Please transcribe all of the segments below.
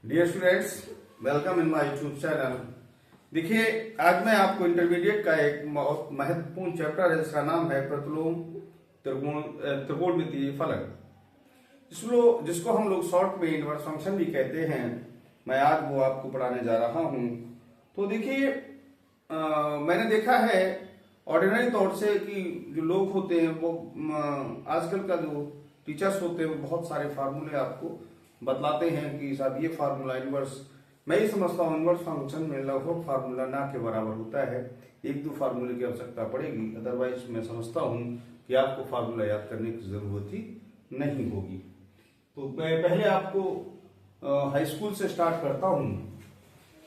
Dear students, welcome in my YouTube channel. देखिए, आज मैं आपको इंटरमीडिएट का एक बहुत महत्वपूर्ण चैप्टर है जिसका नाम है प्रतिलोम त्रिकोणमितीय फलक, जिसको हम लोग शॉर्ट में इनवर्स फंक्शन भी कहते हैं। मैं आज वो आपको पढ़ाने जा रहा हूँ। तो देखिए, मैंने देखा है ऑर्डिनरी तौर से कि जो लोग होते हैं वो आजकल का जो टीचर्स होते हैं वो बहुत सारे फार्मूले आपको बतलाते हैं कि साहब ये फार्मूला इनवर्स, मैं ही समझता हूँ इनवर्स फंक्शन में लगभग फार्मूला ना के बराबर होता है। एक दो फार्मूले की आवश्यकता पड़ेगी, अदरवाइज मैं समझता हूँ कि आपको फार्मूला याद करने की जरूरत ही नहीं होगी। तो मैं पहले आपको हाई स्कूल से स्टार्ट करता हूँ।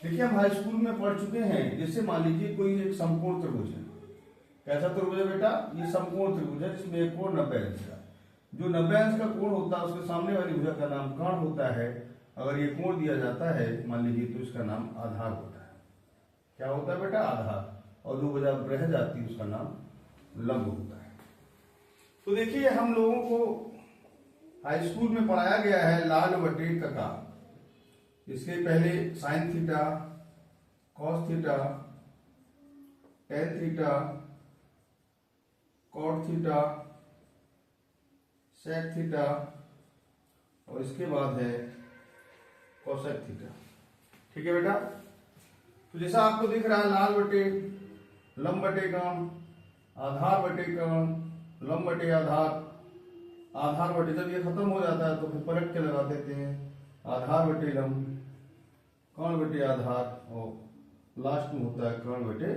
देखिए, हम हाई स्कूल में पढ़ चुके हैं। जैसे मान लीजिए कोई एक समकोण त्रिभुज है। कैसा त्रिभुज है बेटा? ये समकोण त्रिभुज है जिसमें एक कोण 90 अंश का, जो 90 अंश का कोण होता है उसके सामने वाली भुजा का नाम कर्ण होता है। अगर ये कोण दिया जाता है मान लीजिए तो इसका नाम आधार होता है। क्या होता है बेटा? आधार। और जो भुजा रह जाती है उसका नाम लंब होता है। तो देखिए, हम लोगों को हाई स्कूल में पढ़ाया गया है लाल बटे कका। इसके पहले sine theta, cos theta, tan theta, cot theta, sec theta और इसके बाद है कोसेक थीटा। ठीक है बेटा? तो जैसा आपको दिख रहा है लाल बटे लंब बटे कर्ण, आधार बटे कर्ण, लंब बटे आधार, आधार बटे, जब ये खत्म हो जाता है तो फिर पलट के लगा देते हैं आधार बटे लंब, कर्ण बटे आधार और लास्ट में होता है कर्ण बटे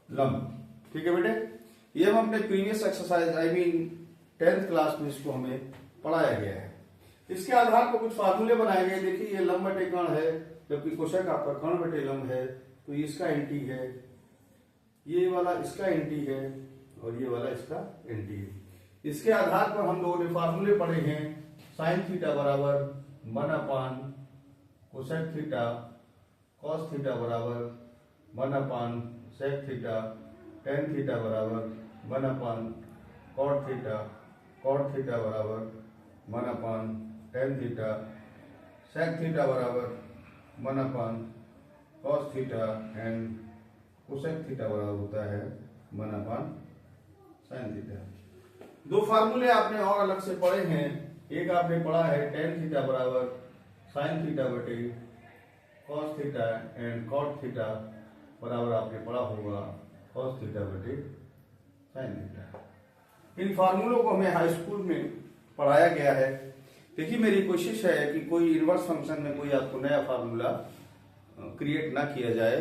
लंब। ठीक है बेटे? ये हम अपने previous exercise I mean 10th class में इसको हमें पढ़ाया गया है। इसके आधार पर कुछ फार्मूले बनाए गए। देखिए, ये लंब बटे कर्ण है जबकि कोशेक आपका कर्ण बटे लंब है, तो इसका एंटी है, ये वाला इसका एंटी है और ये वाला इसका एंटी है। इसके आधार पर हम लोगों ने फार्मूले पढ़े हैं। साइन थीटा बराबर 1/, कोसेक थीटा, कॉस थीटा बराबर 1/, सेक थीटा, टेन थीटा बराबर 1/, कॉट थीटा, कॉट थीटा बराबर 1/, टेन थीटा, सेक थीटा बराबर 1/, cos theta and cosec theta बराबर होता है 1/, साइन थीटा। दो फार्मूले आपने और अलग से पढ़े हैं। एक आपने पढ़ा है टेन थीटा बराबर साइन थीटा बटे cos theta and cot theta बराबर आपने पढ़ा होगा कॉस थीटा बटे साइन थीटा। इन फार्मूलों को हमें हाई स्कूल में पढ़ाया गया है। देखिए, मेरी कोशिश है कि कोई इनवर्स फंक्शन में कोई आपको नया फार्मूला क्रिएट ना किया जाए।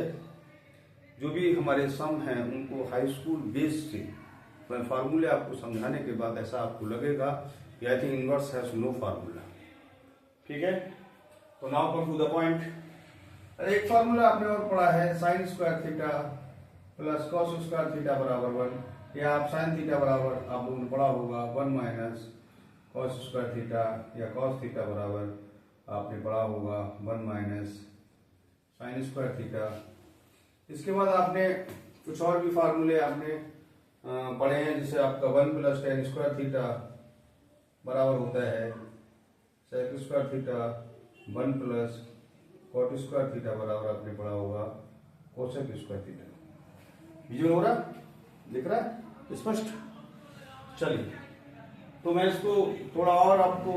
जो भी हमारे सम हैं उनको हाई स्कूल बेस से मैं फार्मूले आपको समझाने के बाद ऐसा आपको लगेगा कि I think inverse has no formula. ठीक है? तो now come to the point. एक फार्मूला आपने और पढ़ा है sine square theta plus cos square theta बराबर 1। या आप साइन थीटा बराबर आप लोगों ने पढ़ा होगा 1 - कॉस स्क्वायर थीटा, या कॉस थीटा बराबर आपने पढ़ा होगा 1 - साइन स्क्वायर थीटा। इसके बाद आपने कुछ और भी फार्मूले आपने पढ़े हैं, जैसे आपका 1 + tan स्क्वायर थीटा बराबर होता है sec square theta, 1 + cot square theta बराबर आपने पढ़ा होगा कोसेक स्क्वायर थीटा। विजुअल हो रहा, दिख रहा है स्पष्ट? चलिए, तो मैं इसको थोड़ा और आपको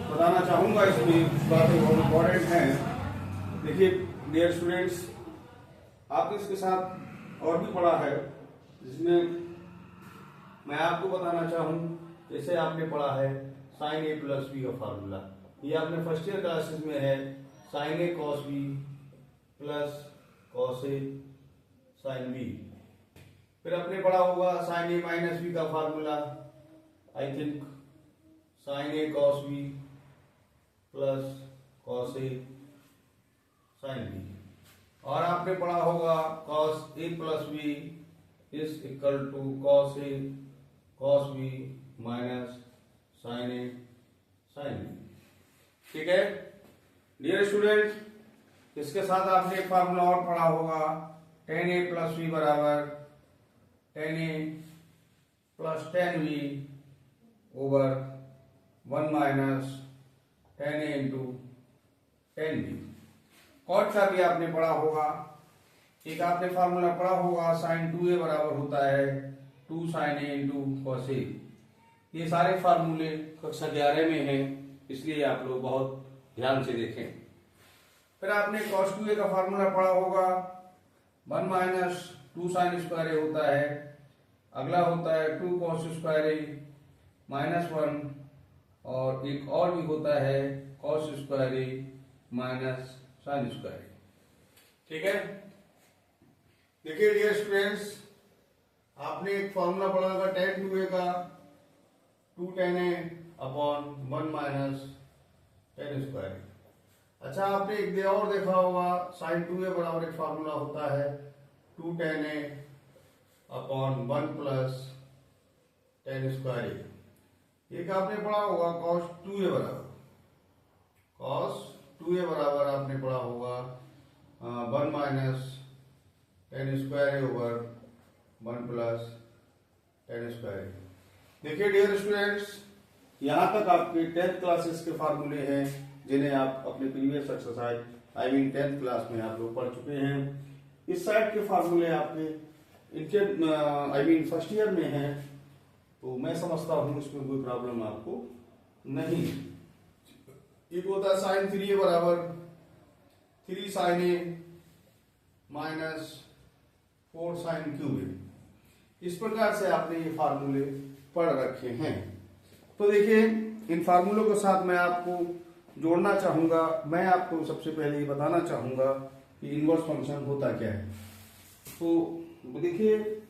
बताना चाहूंगा। इसमें बातें बहुत इंपॉर्टेंट हैं। देखिए डियर स्टूडेंट्स, आप इसके साथ और भी पढ़ा है जिसमें मैं आपको बताना चाहूँ। जैसे आपने पढ़ा है साइन a + b का फार्मूला, ये आपने फर्स्ट ईयर क्लासेस में है। Sine a cos b plus cos a sine b। फिर आपने पढ़ा होगा साइन a - b का formula, I think sine a cos b plus cos a sine b। और आपने पढ़ा होगा cos a + b is equal to cos a cos b minus sine a sine b। ठीक है डियर स्टूडेंट? इसके साथ आपने एक फार्मूला और पढ़ा होगा tan a + b बराबर tan a + tan b over 1 - tan a × tan b। Cot का भी आपने पढ़ा होगा, एक आपने फार्मूला पढ़ा होगा sin 2a बराबर होता है 2 sin a into cos a। ये सारे फार्मूले कक्षा 11 में हैं, इसलिए आप लोग बहुत ध्यान से देखें। फिर आपने cos 2a का फार्मूला पढ़ा होगा 1 माइनस 2 sin स्क्वायर a होता है, अगला होता है 2 cos स्क्वायर a माइनस 1, और एक और भी होता है cos square a minus sin square a। ठीक है, देखिए डियर स्टूडेंट्स, आपने एक फॉर्मूला पढ़ा होगा tan 2a का 2 tan a upon 1 minus tan square a। अच्छा, आपने एक दे और देखा होगा sin 2a बराबर एक फार्मूला होता है 2 tan a upon 1 plus tan square a। एक आपने पढ़ा होगा cos 2a बराबर आपने पढ़ा होगा 1 minus tan square a over 1 plus tan square a। देखिए डियर स्टूडेंट्स, यहाँ तक आपके 10th क्लासेस के फार्मूले हैं जिन्हें आप अपने प्रीवियस एक्सरसाइज 10th क्लास में आप लोग पढ़ चुके हैं। इस साइड के फार्मूले आपके फर्स्ट ईयर में हैं, तो मैं समझता हूँ इसमें कोई प्रॉब्लम आपको नहीं है। एक होता है sin 3a बराबर 3 sin a minus 4 sin cube a। इस प्रकार से आपने ये फार्मूले पढ़ रखे हैं। तो देखिए, इन फार्मूलों के साथ मैं आपको जोड़ना चाहूंगा। मैं आपको सबसे पहले ये बताना चाहूंगा कि इनवर्स फंक्शन होता क्या है। तो देखिए,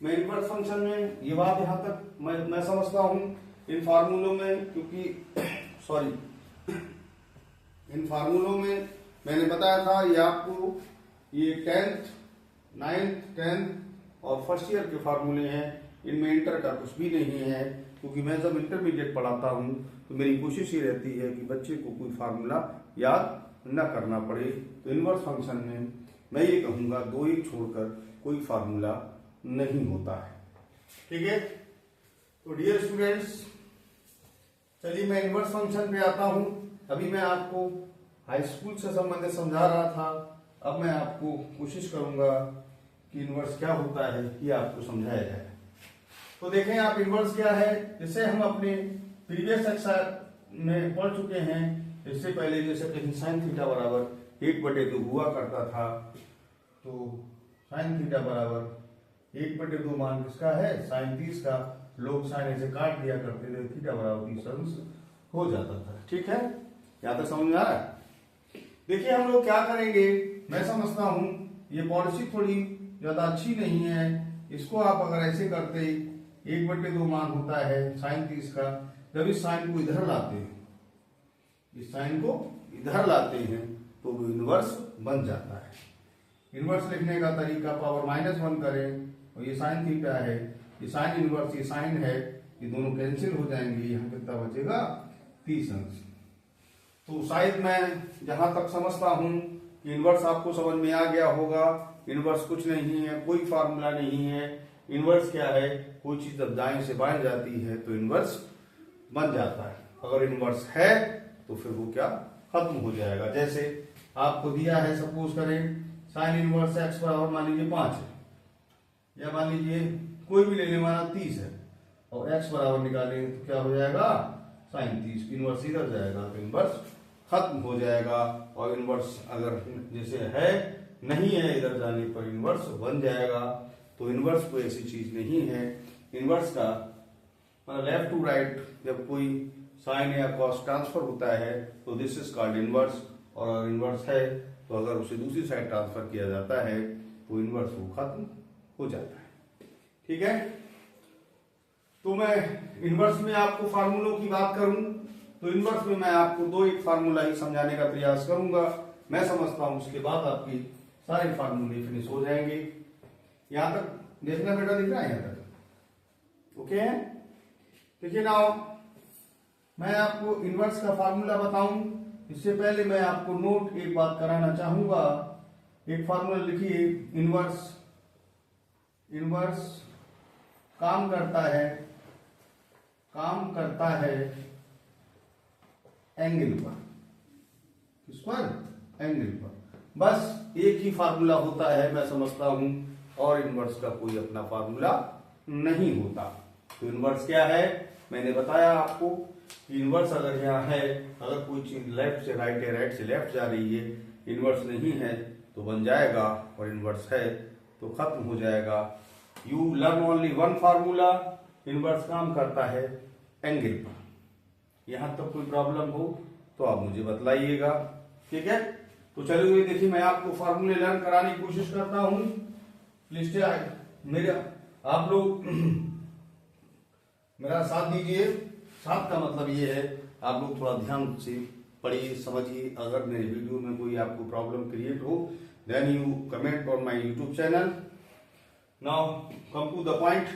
मैं इनवर्स फंक्शन में ये बात यहाँ तक मैं समझता हूँ इन फार्मूलों में, क्योंकि इन फार्मूलों में मैंने बताया था ये आपको ये 10th 9th 10th और फर्स्ट ईयर के फार्मूले हैं। इनमें इंटर का कुछ भी नहीं है, क्योंकि मैं जब इंटरमीडिएट पढ़ाता हूँ तो मेरी कोशिश ये रहती है कि बच्चे को कोई फार्मूला याद न करना पड़े। तो इनवर्स फंक्शन में मैं ये कहूँगा 2 1 छोड़कर कोई फार्मूला नहीं होता है। ठीक है, तो डियर स्टूडेंट्स, चलिए मैं इनवर्स फंक्शन पे आता हूँ। अभी मैं आपको हाई स्कूल से संबंधित समझा रहा था, अब मैं आपको कोशिश करूंगा कि इनवर्स क्या होता है ये आपको समझाया जाए। तो देखें आप, इनवर्स क्या है, जैसे हम अपने प्रीवियस एक्सरसाइज में पढ़ चुके हैं। इससे पहले जैसे कहीं साइन थीटा बराबर 1/2 हुआ करता था, तो साइन थीटा बराबर 1/2 मान किसका है, साइन 30 का। लोग साइन ऐसे काट दिया करते थे, थीटा बराबर 30 अंश हो जाता था। ठीक है, यहाँ तक समझ में आ रहा है। देखिए हम लोग क्या करेंगे, मैं समझता हूं ये पॉलिसी थोड़ी ज्यादा अच्छी नहीं है। इसको आप अगर ऐसे करते 1/2 मान होता है साइन 30 का, जब इस साइन को इधर लाते हैं, इस साइन को इधर लाते हैं तो वो इनवर्स बन जाता है। इनवर्स लिखने का तरीका पावर -1 करें, और ये साइन थीटा है, ये साइन इनवर्स, ये साइन है, ये दोनों कैंसिल हो जाएंगे। यहाँ कितना बचेगा, 30 अंश। तो शायद मैं जहां तक समझता हूं कि इनवर्स आपको समझ में आ गया होगा। इनवर्स कुछ नहीं है, कोई फार्मूला नहीं है। इनवर्स क्या है, कोई चीज जब दाएं से बाएं जाती है तो इनवर्स बन जाता है। अगर इनवर्स है तो फिर वो क्या, खत्म हो जाएगा। जैसे आपको दिया है, सपोज करें साइन इनवर्स एक्स बराबर मान लीजिए 5 है, या मान लीजिए कोई भी लेने वाला 30 है, और एक्स बराबर निकालेंगे तो क्या हो जाएगा, साइन 30। इनवर्स इधर जाएगा तो इनवर्स खत्म हो जाएगा। और इनवर्स अगर जैसे है नहीं है, इधर जाने पर इनवर्स बन जाएगा। तो इनवर्स कोई ऐसी चीज नहीं है। इनवर्स का लेफ्ट टू राइट जब कोई साइन या कॉस ट्रांसफर होता है तो दिस इज कॉल्ड इनवर्स। और अगर इनवर्स है तो अगर उसे दूसरी साइड ट्रांसफर किया जाता है तो इनवर्स वो खत्म हो जाता है। ठीक है, तो मैं इनवर्स में आपको फार्मूलों की बात करूं तो इनवर्स में मैं आपको 2 1 फार्मूला ही समझाने का प्रयास करूंगा। मैं समझता हूं उसके बाद आपकी सारे फार्मूले फिनिश हो जाएंगे। यहां तक देखना बेटा, दिख रहा है यहां तक? ओके है। देखिए नाउ मैं आपको इनवर्स का फार्मूला बताऊं, इससे पहले मैं आपको नोट एक बात कराना चाहूंगा। एक फार्मूला लिखिए, इनवर्स काम करता है एंगल पर। किस स्क्वायर एंगल पर। बस एक ही फार्मूला होता है मैं समझता हूं, और इनवर्स का कोई अपना फार्मूला नहीं होता। तो इनवर्स क्या है मैंने बताया आपको कि इनवर्स अगर यहाँ है, अगर कोई चीज लेफ्ट से राइट है, राइट से लेफ्ट जा रही है, इनवर्स नहीं है तो बन जाएगा, और इनवर्स है तो खत्म हो जाएगा। You learn only one formula, inverse काम करता है एंगल पर। यहां तक कोई प्रॉब्लम हो तो आप मुझे बतलाइएगा, ठीक है। तो चलिए देखिए मैं आपको फार्मूले लर्न कराने की कोशिश करता हूं। प्लीज मेरा आप लोग मेरा साथ दीजिए। साथ का मतलब ये है आप लोग थोड़ा ध्यान से पढ़िए, समझिए। अगर मेरे वीडियो में कोई आपको प्रॉब्लम क्रिएट हो then you comment on my YouTube channel. Now come to the point.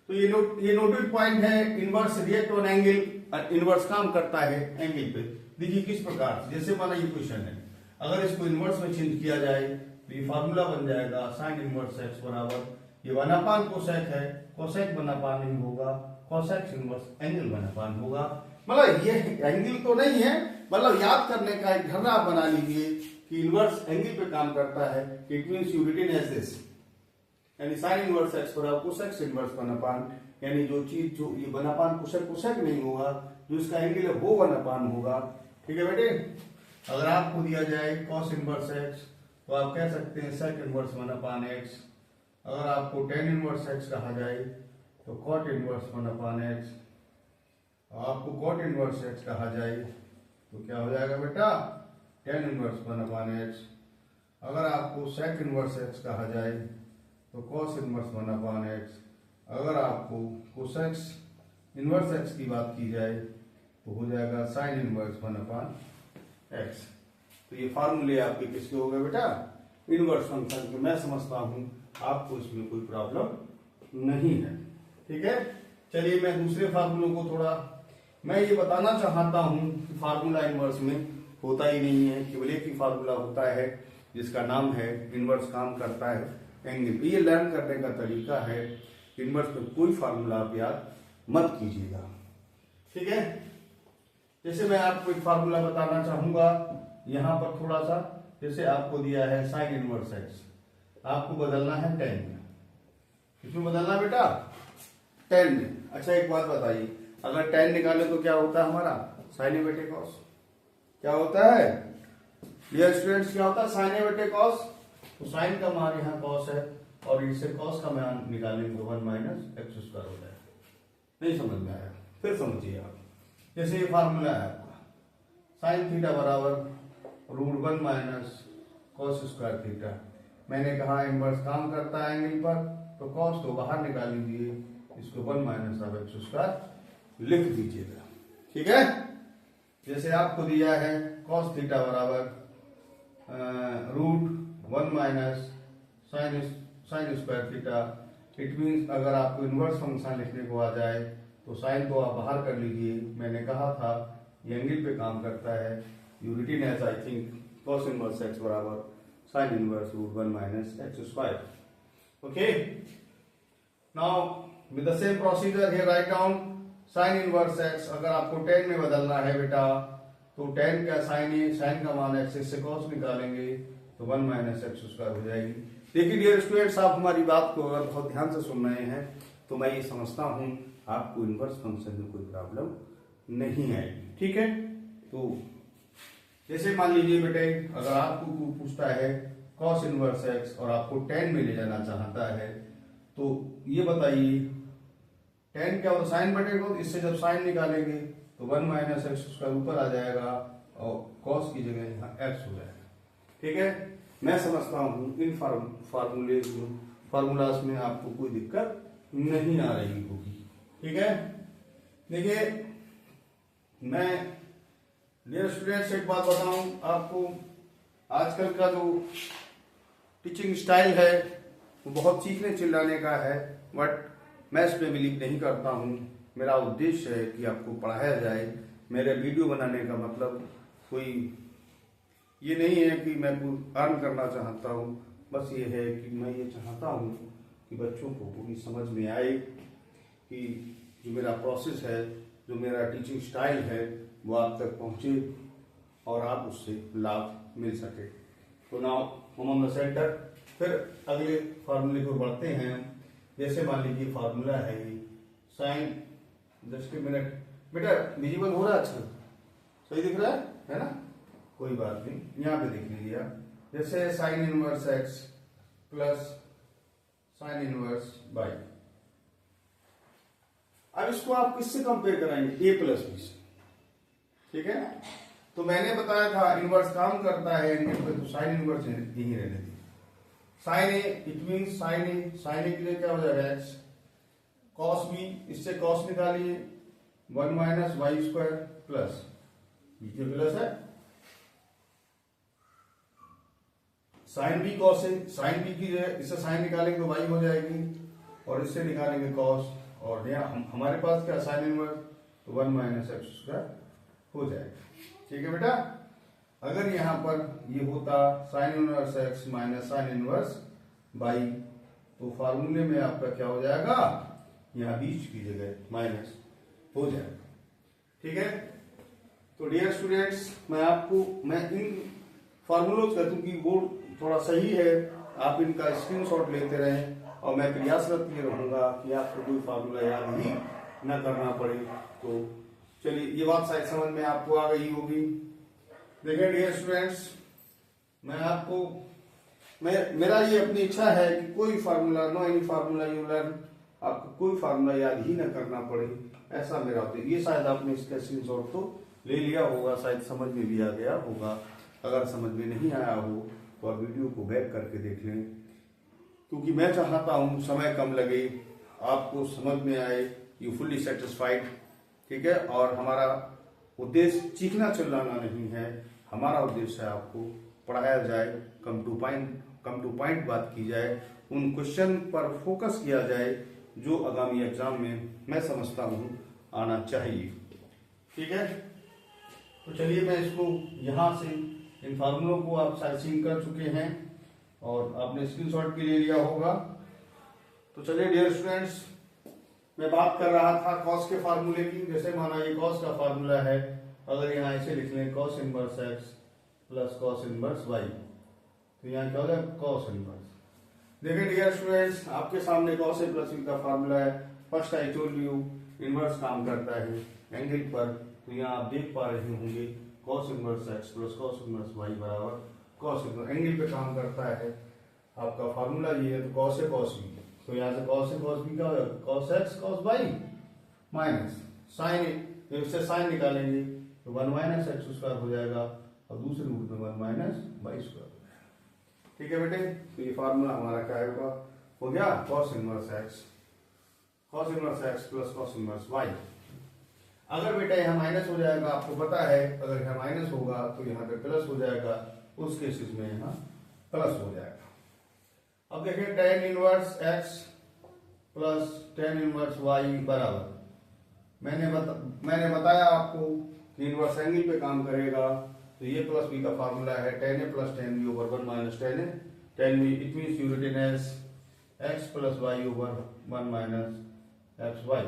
तो ये नोटेड पॉइंट है, inverse react on angle. Inverse काम करता है एंगल पे। देखिए किस प्रकार, जैसे माना ये क्वेश्चन है, अगर इसको इनवर्स में चेंज किया जाए तो ये फार्मूला बन जाएगा साइन इनवर्स एक्स बराबर, ये 1/, कोसेक है, कोसेक 1/, नहीं होगा, कोसेक इनवर्स एंगल 1/, होगा। मतलब ये एंगल तो नहीं है, मतलब याद करने का एक ढर्रा आप बना लीजिए कि इनवर्स एंगल पे काम करता है। It means you written as this, यानी साइन इनवर्स एक्स बराबर कोसेक इनवर्स 1/, यानी जो चीज जो ये 1/, कोसेक नहीं होगा, जो इसका एंगल है वो 1/, होगा। ठीक है बेटे। अगर आपको दिया जाए cos इनवर्स एक्स तो आप कह सकते हैं sec इनवर्स 1/x। अगर आपको tan इनवर्स एक्स कहा जाए तो cot इनवर्स 1/x। आपको cot इनवर्स एक्स कहा जाए तो क्या हो जाएगा बेटा, tan इनवर्स 1/x। अगर आपको sec इनवर्स एक्स कहा जाए तो cos इनवर्स 1/x। अगर आपको cosec इनवर्स एक्स की बात की जाए तो हो जाएगा sin इनवर्स 1/x। तो ये फार्मूले आपके किसके हो गए बेटा, इनवर्स फंक्शन के। मैं समझता हूं आपको इसमें कोई प्रॉब्लम नहीं है, ठीक है। चलिए मैं दूसरे फार्मूलों को थोड़ा मैं ये बताना चाहता हूं कि फार्मूला इनवर्स में होता ही नहीं है, केवल एक ही फार्मूला होता है जिसका नाम है इनवर्स काम करता है एंगल। ये लर्न करने का तरीका है, इनवर्स में कोई फार्मूला आप याद मत कीजिएगा, ठीक है। जैसे मैं आपको एक फार्मूला बताना चाहूंगा यहां पर थोड़ा सा, जैसे आपको दिया है साइन इनवर्स एक्स, आपको बदलना है tan में। किसमें बदलना बेटा, tan में। अच्छा एक बात बताइए, अगर tan निकाले तो क्या होता है हमारा, साइन बटे कॉस। क्या होता है डियर स्टूडेंट्स, क्या होता है साइन बटे कॉस। तो साइन का मान यहाँ कॉस है और इससे कॉस का मान निकालेंगे तो 1 - x² हो जाएगा। नहीं समझ में आया, फिर समझिए आप। जैसे ये फार्मूला है आपका साइन थीटा बराबर √1 - cos² थीटा। मैंने कहा इनवर्स काम करता है एंगल पर, तो cos को बाहर निकाल लीजिए, इसको 1 - x² लिख दीजिएगा, ठीक है। जैसे आपको दिया है cos थीटा बराबर √1 - sin² थीटा। इट मीन्स अगर आपको इनवर्स फंक्शन लिखने को आ जाए तो साइन को आप बाहर कर लीजिए। मैंने कहा था ये एंगल पे काम करता है, you written as I think cos inverse x बराबर sin inverse √1 - x²। Okay, now with the same procedure here write down sin inverse x. अगर आपको tan में बदलना है बेटा तो tan का sin का मान x, इससे cos निकालेंगे तो 1 - x² हो जाएगी। देखिए डियर स्टूडेंट्स, आप हमारी बात को अगर बहुत ध्यान से सुन रहे हैं तो मैं ये समझता हूं आपको इनवर्स फंक्शन में कोई प्रॉब्लम नहीं आएगी, ठीक है। तो जैसे मान लीजिए बेटे, अगर आपको कोई पूछता है cos इनवर्स एक्स और आपको tan में ले जाना चाहता है तो ये बताइए tan क्या होता है, साइन बटे cos। इससे जब साइन निकालेंगे तो 1 - x² ऊपर आ जाएगा और cos की जगह यहाँ x हो जाएगा, ठीक है। मैं समझता हूँ इन फार्मूलाज में आपको कोई दिक्कत नहीं आ रही होगी, ठीक है। देखिए मैं डियर स्टूडेंट्स एक बात बताऊं आपको, आजकल का जो टीचिंग स्टाइल है वो बहुत सीखने चिल्लाने का है, बट मैं इस पे बिलीव नहीं करता हूं। मेरा उद्देश्य है कि आपको पढ़ाया जाए। मेरे वीडियो बनाने का मतलब कोई ये नहीं है कि मैं कुछ अर्न करना चाहता हूं, बस ये है कि मैं ये चाहता हूं कि बच्चों को पूरी समझ में आए कि जो मेरा प्रोसेस है, जो मेरा टीचिंग स्टाइल है वो आप तक पहुंचे। और आप उससे लाभ मिल सके। तो नाउ हम ऑन द सेंटर। फिर अगले फार्मूले को बढ़ते हैं। जैसे मान लीजिए फार्मूला है साइन, जस्ट ए मिनट बेटा, विजिबल हो रहा है? अच्छा सही दिख रहा है ना? कोई बात नहीं, यहाँ पे देख लीजिए आप। जैसे sign inverse x plus sine inverse by. अब इसको आप किससे कंपेयर कराएंगे? ए प्लस बी से, ठीक है। तो मैंने बताया था इनवर्स काम करता है एंगल पे, तो साइन इनवर्स यही रहने दी। Sine A it mean sine A, sine A के लिए क्या हो जाएगा एक्स, कॉस बी, इससे कॉस निकालिए 1 minus y square plus B के प्लस है sine B cos A, sine B की जगह इससे साइन निकालेंगे तो वाई हो जाएगी और इससे निकालेंगे कॉस, और यहाँ हमारे पास क्या साइन इनवर्स, तो 1 माइनस एक्स स्क्वायर हो जाएगा। ठीक है बेटा। अगर यहाँ पर ये होता sign inverse x minus sine inverse by, तो फार्मूले में आपका क्या हो जाएगा, यहाँ बीच की जगह माइनस हो जाएगा। ठीक है। तो डियर स्टूडेंट्स, मैं इन फार्मूलों का, क्योंकि वो थोड़ा सही है, आप इनका स्क्रीनशॉट लेते रहें और मैं प्रयासरत ये रहूंगा कि आपको कोई फार्मूला याद ही न करना पड़े। तो चलिए, ये बात शायद समझ में आपको आ गई होगी। देखिए डियर स्टूडेंट्स, मेरा ये अपनी इच्छा है कि कोई formula, no any formula you learn, आपको कोई फार्मूला याद ही न करना पड़े, ऐसा मेरा होता है। ये शायद आपने इसका स्क्रीनशॉट तो ले लिया होगा, शायद समझ में भी आ गया होगा। अगर समझ में नहीं आया हो तो आप वीडियो को बैक करके देख लें, क्योंकि मैं चाहता हूं समय कम लगे, आपको समझ में आए, यू फुल्ली सेटिस्फाइड। ठीक है। और हमारा उद्देश्य चीखना चिल्लाना नहीं है, हमारा उद्देश्य है आपको पढ़ाया जाए, कम टू पॉइंट बात की जाए, उन क्वेश्चन पर फोकस किया जाए जो आगामी एग्जाम में मैं समझता हूं आना चाहिए। ठीक है। तो चलिए, मैं इसको यहां से इन फार्मूलों को आप शायद सीन कर चुके हैं और आपने स्क्रीनशॉट भी ले लिया होगा। तो चलिए डियर स्टूडेंट्स, मैं बात कर रहा था कॉस के फार्मूले की। जैसे माना ये कॉस का फार्मूला है, अगर यहाँ ऐसे लिख लें cos inverse x plus cos inverse y, तो यहाँ क्या हो जाएगा, कॉस इनवर्स। देखिए डियर स्टूडेंट्स, आपके सामने कॉस ए प्लस बी का फार्मूला है। First I told you inverse काम करता है एंगल पर, तो यहाँ आप देख पा रहे होंगे cos inverse x plus cos inverse y बराबर कॉस इनवर्स, एंगल पे काम करता है। आपका फार्मूला ये है, तो कॉस ए कॉस बी, तो यहाँ से कॉस ए कॉस बी का हो जाएगा cos x cos y minus sine A, तो इससे साइन निकालेंगे तो 1 माइनस एक्स स्क्वायर हो जाएगा और दूसरे रूट में 1 माइनस वाई स्क्वायर। ठीक है बेटे। तो ये फार्मूला हमारा क्या हो गया, cos inverse x plus cos inverse y. अगर बेटा यहाँ माइनस हो जाएगा, आपको पता है अगर यहाँ माइनस होगा तो यहाँ पे प्लस हो जाएगा, उस केसेस में यहाँ प्लस हो जाएगा। अब देखिए tan inverse x plus tan inverse y बराबर, मैंने बताया आपको कि इनवर्स एंगल पे काम करेगा, तो ये प्लस बी का फार्मूला है tan a plus tan b over 1 minus tan a tan b, it means you written as x plus y over 1 minus x y.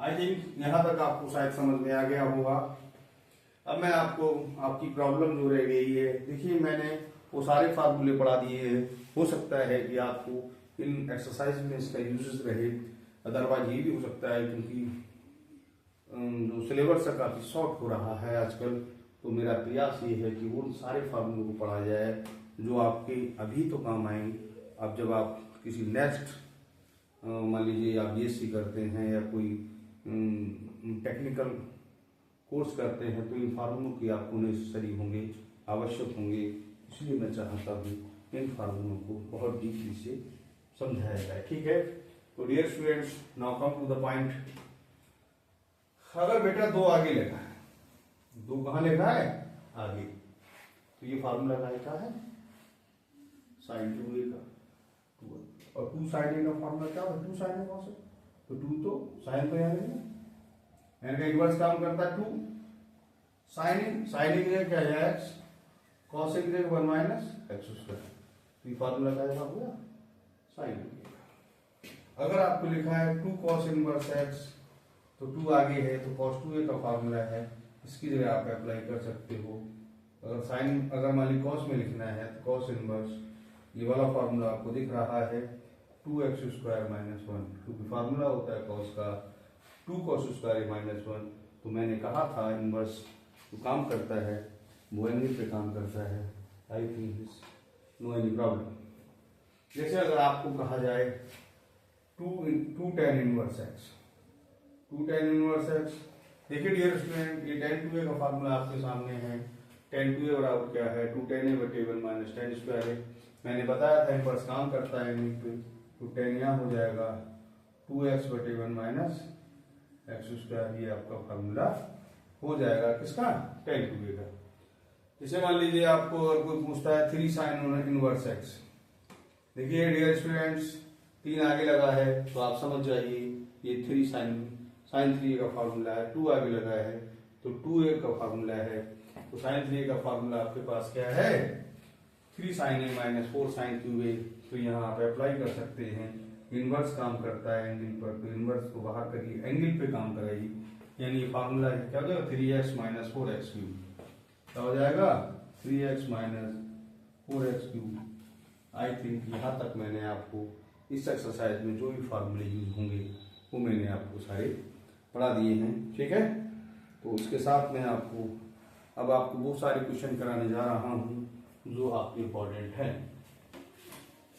I think यहां तक आपको शायद समझ में आ गया होगा। अब मैं आपको आपकी प्रॉब्लम जो रह गई है, देखिए मैंने वो सारे फार्मूले पढ़ा दिए हैं। हो सकता है कि आपको इन एक्सरसाइज में इसका यूजेस रहे, अदरवाइज ये भी हो सकता है क्योंकि जो सिलेबस है काफी शॉर्ट हो रहा है आजकल, तो मेरा प्रयास ये है कि उन सारे फार्मूलों को पढ़ा जाए जो आपके अभी तो काम आएंगे। अब जब आप किसी नेक्स्ट, मान लीजिए आप बीएससी करते हैं या कोई टेक्निकल कोर्स करते हैं, तो इन फार्मूलों की आपको नेसेसरी होंगे, आवश्यक होंगे। इसलिए मैं चाहता हूँ इन फार्मूलों को बहुत डीपली से समझाया जाए। ठीक है। तो dear students, now come to the point. अगर बेटा 2 आगे लिखा है, 2 कहाँ लिखा है, आगे, तो ये फार्मूला क्या है, साइन 2a का 2, और 2 साइन a का फार्मूला क्या है, 2 साइन a कौन सा, तो 2 तो साइन तो यहाँ नहीं, यानी का इनवर्स काम करता है 2 साइन की क्या है x, कॉस की जगह 1 माइनस एक्स स्क्वायर, तो ये फार्मूला क्या हो गया, साइन। अगर आपको लिखा है 2 कॉस इनवर्स x, तो 2 आगे है तो cos 2a का फार्मूला है इसकी जगह आप अप्लाई कर सकते हो। अगर साइन, अगर मान ली कॉस में लिखना है तो कॉस इनवर्स, ये वाला फार्मूला आपको दिख रहा है 2x² - 1, क्योंकि फार्मूला होता है कॉस का 2 cos² -1। तो मैंने कहा था इनवर्स जो काम करता है वो एंगल पे काम करता है। I think no any problem. जैसे अगर आपको कहा जाए 2 tan inverse x, 2 tan inverse x, देखिए डियर स्टूडेंट, ये tan 2a का फार्मूला आपके सामने है। tan 2a बराबर क्या है, 2 tan a बटे 1 - tan स्क्वायर है। मैंने बताया था इनवर्स काम करता है एंगल पे, तो tan यहाँ हो जाएगा 2x बटे 1 - x²। ये आपका फार्मूला हो जाएगा किसका, tan 2a का। जैसे मान लीजिए आपको अगर कोई पूछता है 3 sin इनवर्स x, देखिए डियर स्टूडेंट्स 3 आगे लगा है तो आप समझ जाइए ये 3 sin 3 का फार्मूला है। 2 आगे लगा है तो 2a का फार्मूला है। तो sin 3 का फार्मूला आपके पास क्या है, 3 sin a - 4 sin 2a। तो यहाँ आप अप्लाई कर सकते हैं। इनवर्स काम करता है एंगल पर, तो इनवर्स को बाहर करिए, एंगल पे काम करेगी, यानी फार्मूला क्या हो जाएगा 3x - 4x³ क्या हो जाएगा 3x - 4x³। आई थिंक यहाँ तक मैंने आपको इस एक्सरसाइज में जो भी फार्मूले यूज होंगे वो मैंने आपको सारे पढ़ा दिए हैं। ठीक है, तो उसके साथ में आपको वो सारे क्वेश्चन कराने जा रहा हूँ जो आपके इम्पोर्टेंट है।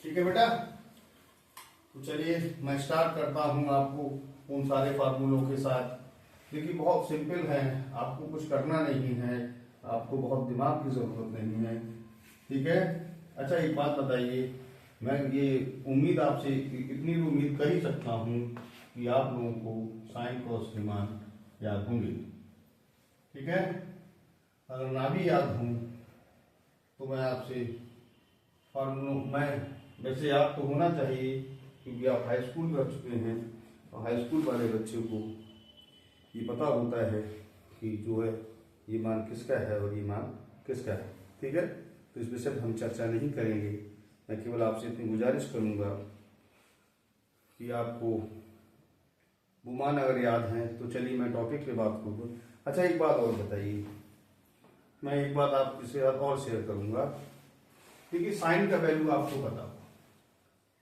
ठीक है बेटा, तो चलिए मैं स्टार्ट करता हूँ आपको उन सारे फार्मूलों के साथ। देखिए बहुत सिंपल है, आपको कुछ करना नहीं है, आपको बहुत दिमाग की जरूरत नहीं है। ठीक है, अच्छा एक बात बताइए, मैं ये उम्मीद आपसे इतनी उम्मीद कर ही सकता हूँ कि आप लोगों को साइन कॉस के मान याद होंगे। ठीक है, अगर ना भी याद हों तो मैं आपसे फार्मूलों, मैं वैसे याद तो होना चाहिए क्योंकि आप हाई स्कूल कर चुके हैं और हाई स्कूल वाले बच्चे को ये पता होता है कि जो है ये मान किसका है और ये मान किसका है। ठीक है, तो इस विषय पर हम चर्चा नहीं करेंगे। मैं केवल आपसे इतनी गुजारिश करूंगा कि आपको वो मान अगर याद हैं तो चलिए मैं टॉपिक पे बात करूँ। अच्छा एक बात और बताइए, मैं एक बात आपके साथ और शेयर करूंगा। देखिए साइन का वैल्यू आपको पता हो,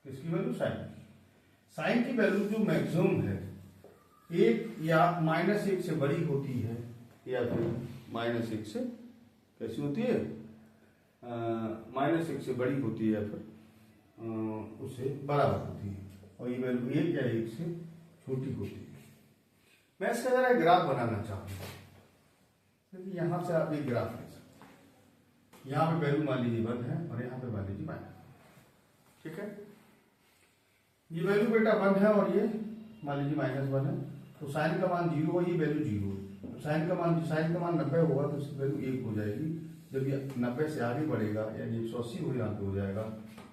किसकी वैल्यू, साइन की वैल्यू जो मैक्सिमम है 1 या -1 से बड़ी होती है या फिर -1 से कैसी होती है, -1 से बड़ी होती है या फिर उससे बराबर होती है, और ये वैल्यू 1 या 1 से छोटी होती है। मैं इसका जरा ग्राफ बनाना चाहूंगा, क्योंकि यहां से आप एक ग्राफ ले सकते हैं। यहाँ पे वैल्यू मान लीजिए 1 है और यहाँ पे मान लीजिए -1। ठीक है, ये वैल्यू बेटा 1 है और ये मान लीजिए -1 है, तो साइन का मान 0 है, ये वैल्यू 0 है। तो साइन का मान 90 होगा तो इसकी वैल्यू 1 हो जाएगी। जब ये 90 से आगे बढ़ेगा यानी 180 हो यहाँ पे हो जाएगा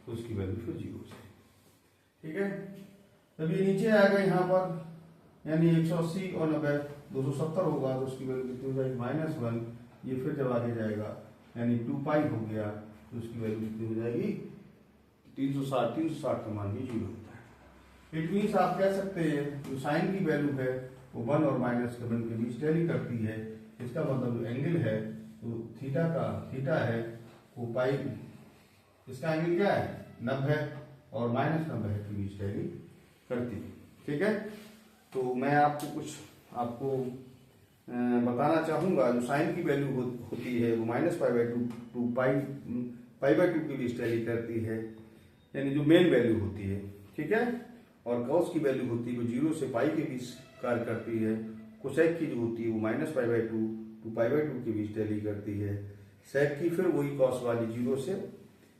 तो उसकी वैल्यू फिर 0 हो जाएगी। ठीक है, जब ये नीचे आएगा यहाँ पर यानी 180 और 90 270 होगा तो उसकी वैल्यू कितनी हो जाएगी -1। ये फिर जब आगे जाएगा यानी 2π हो गया तो उसकी वैल्यू कितनी हो जाएगी 360 का मान भी 0 होता है। इट मीन्स आप कह सकते हैं जो साइन की वैल्यू है वो 1 और -1 के बीच टैली करती है। इसका मतलब जो एंगल है तो थीटा है वो पाई, इसका एंगल क्या है 90 और -90 के बीच टैली करती है। ठीक है, तो मैं आपको कुछ बताना चाहूंगा। जो साइन की वैल्यू होती है वो -π/2 π/2 के बीच टैली करती है, यानी जो मेन वैल्यू होती है। ठीक है, और कॉस की वैल्यू होती है वो 0 से π के बीच कार्य करती है। कोसेक की जो होती है वो -π/2 to π/2 के बीच टैली करती है। सेक की फिर वही कॉस वाली 0 से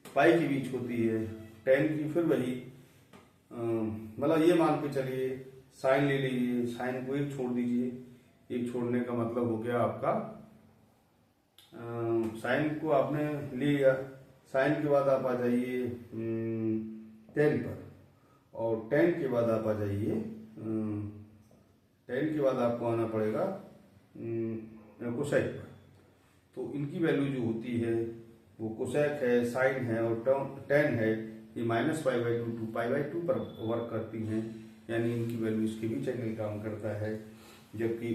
π के बीच होती है। टेन की फिर वही, मतलब ये मान के चलिए साइन ले लीजिए, साइन को 1 छोड़ दीजिए, 1 छोड़ने का मतलब हो गया आपका साइन को आपने ले लिया, साइन के बाद आप आ जाइए टेन पर, और टेन के बाद आप आ जाइए टेन के बाद आपको आना पड़ेगा कोसेक पर। तो इनकी वैल्यू जो होती है वो कोसेक है, साइन है और टेन है, ये -π/2 to π/2 पर वर्क करती हैं, यानी इनकी वैल्यू इसके बीच एंगल काम करता है। जबकि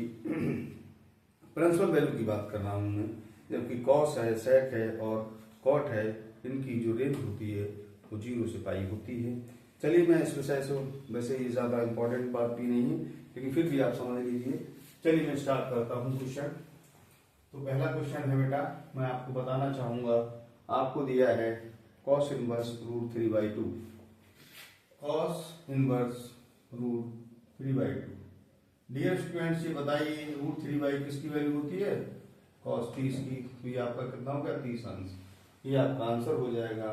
प्रिंसिपल वैल्यू की बात कर रहा हूँ मैं, जबकि कॉस है, सेक है और कॉट है, इनकी जो रेंज होती है वो 0 से पाई होती है। चलिए मैं इस विषय से, वैसे ये ज़्यादा इंपॉर्टेंट बात भी नहीं है लेकिन फिर भी आप समझ लीजिए। चलिए मैं स्टार्ट करता हूँ क्वेश्चन। तो पहला क्वेश्चन है बेटा, मैं आपको बताना चाहूँगा, आपको दिया है cos inverse √3/2, cos inverse √3/2। Dear students, ये बताइए √3 किसकी वैल्यू होती है? cos 30 की। तो ये आपका कितना होगा? 30 अंश। ये आपका आंसर हो जाएगा।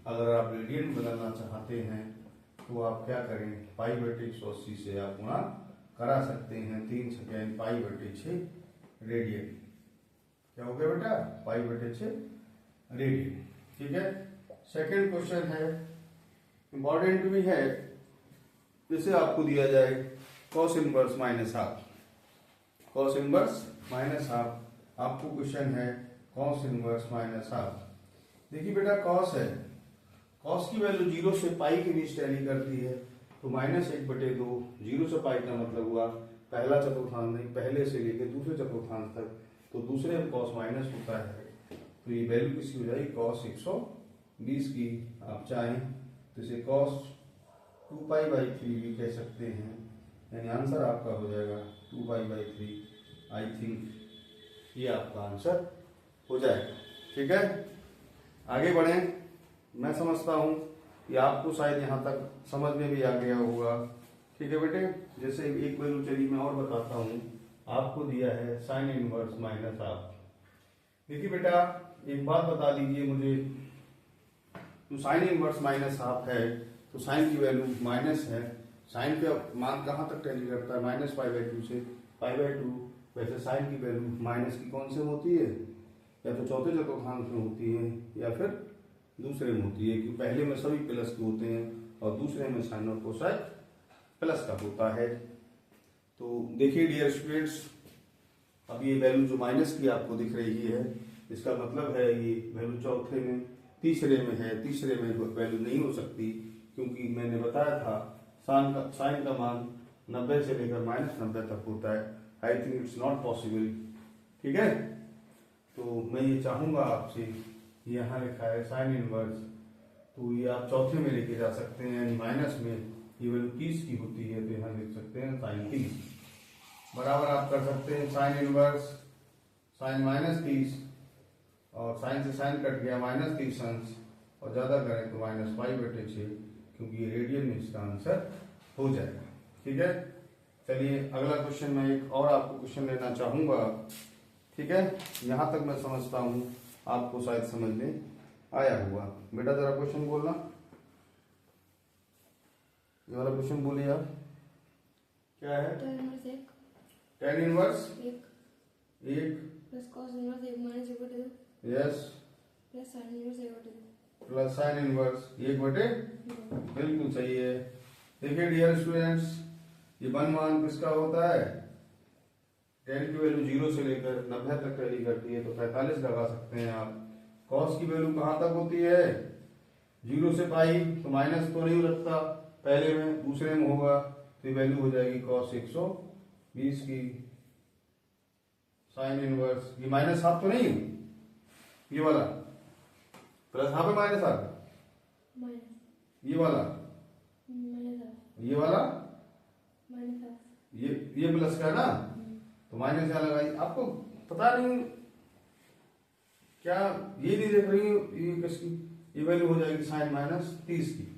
अगर आप रेडियन बदलना चाहते हैं तो आप क्या करें, π/180 से आप गुणा करा सकते हैं। 3 सेकेंड π/6 रेडियन। क्या हो गया बेटा? π/6 रेडियन। ठीक है। सेकेंड क्वेश्चन है, इंपॉर्टेंट भी है। जैसे आपको दिया जाए cos inverse -half, cos inverse -half, आपको क्वेश्चन है cos इनवर्स -हाफ। देखिए बेटा, cos है, cos की वैल्यू 0 से पाई के बीच टैली करती है, तो -1/2, 0 से पाई का मतलब हुआ पहला चतुर्थांश नहीं, पहले से लेकर दूसरे चतुर्थांश तक, तो दूसरे में cos माइनस होता है, तो ये वैल्यू किसकी हो जाएगी? cos 120 की। आप चाहें तो इसे cos 2π/3 भी कह सकते हैं, यानी आंसर आपका हो जाएगा 2π/3। आई थिंक ये आपका आंसर हो जाएगा। ठीक है, आगे बढ़ें। मैं समझता हूं कि आपको शायद यहाँ तक समझ में भी आ गया होगा। ठीक है बेटे, जैसे एक वैल्यू चलिए मैं और बताता हूँ। आपको दिया है sin इनवर्स -हाफ। देखिए बेटा, एक बात बता दीजिए मुझे, तो sin इनवर्स -हाफ है तो sin की वैल्यू माइनस है। sin का मान कहाँ तक टैली करता है? -π/2 से π/2। वैसे sin की वैल्यू माइनस की कौन से में होती है? या तो चौथे चतुर्थांश में होती है या फिर दूसरे में होती है, क्योंकि पहले में सभी प्लस के होते हैं और दूसरे में साइन और कोसाइन प्लस का होता है। तो देखिए डियर स्टूडेंट्स, अब ये वैल्यू जो माइनस की आपको दिख रही है, इसका मतलब है ये वैल्यू चौथे में, तीसरे में है। तीसरे में वैल्यू नहीं हो सकती, क्योंकि मैंने बताया था साइन का मान 90 से लेकर -90 तक होता है। I think it's not possible. ठीक है, तो मैं ये चाहूंगा आपसे, यहाँ लिखा है साइन इनवर्स, तो ये आप चौथे में लेके जा सकते हैं, यानी माइनस में ये वैल्यू 30 की होती है, तो यहाँ लिख सकते हैं साइन 30 बराबर। आप कर सकते हैं साइन इनवर्स साइन -30, और साइन से साइन कट गया -30 अंश, और ज्यादा करें तो -π/6, क्योंकि ये रेडियन में इसका आंसर हो जाएगा। ठीक है, चलिए अगला क्वेश्चन, मैं एक और आपको क्वेश्चन लेना चाहूंगा। ठीक है, यहां तक मैं समझता हूं आपको शायद समझ में आया हुआ। बेटा जरा क्वेश्चन बोलना, ये वाला क्वेश्चन बोलिए आप। क्या है? tan inverse 1 plus cos inverse 1 - 1/2। Yes, plus sin इनवर्स 1/2। Plus sine inverse 1/2। बिल्कुल सही है। देखिए डियर स्टूडेंट्स, ये वन मान किसका होता है? tan की वैल्यू 0 से लेकर 90 तक टैली करती है, तो 45 लगा सकते हैं आप। cos की वैल्यू कहाँ तक होती है? 0 से पाई, तो माइनस तो नहीं लगता पहले में, दूसरे में होगा, तो ये वैल्यू हो जाएगी cos 120 की। साइन इनवर्स, ये -हाफ तो नहीं है, ये वाला प्लस हाफ है, -हाफ, ये वाला, ये वाला, ये प्लस का ना, तो माइनस यहाँ लगाई। आपको पता नहीं क्या ये नहीं देख रही, ये किसकी? ये वैल्यू हो जाएगी साइन -30 की।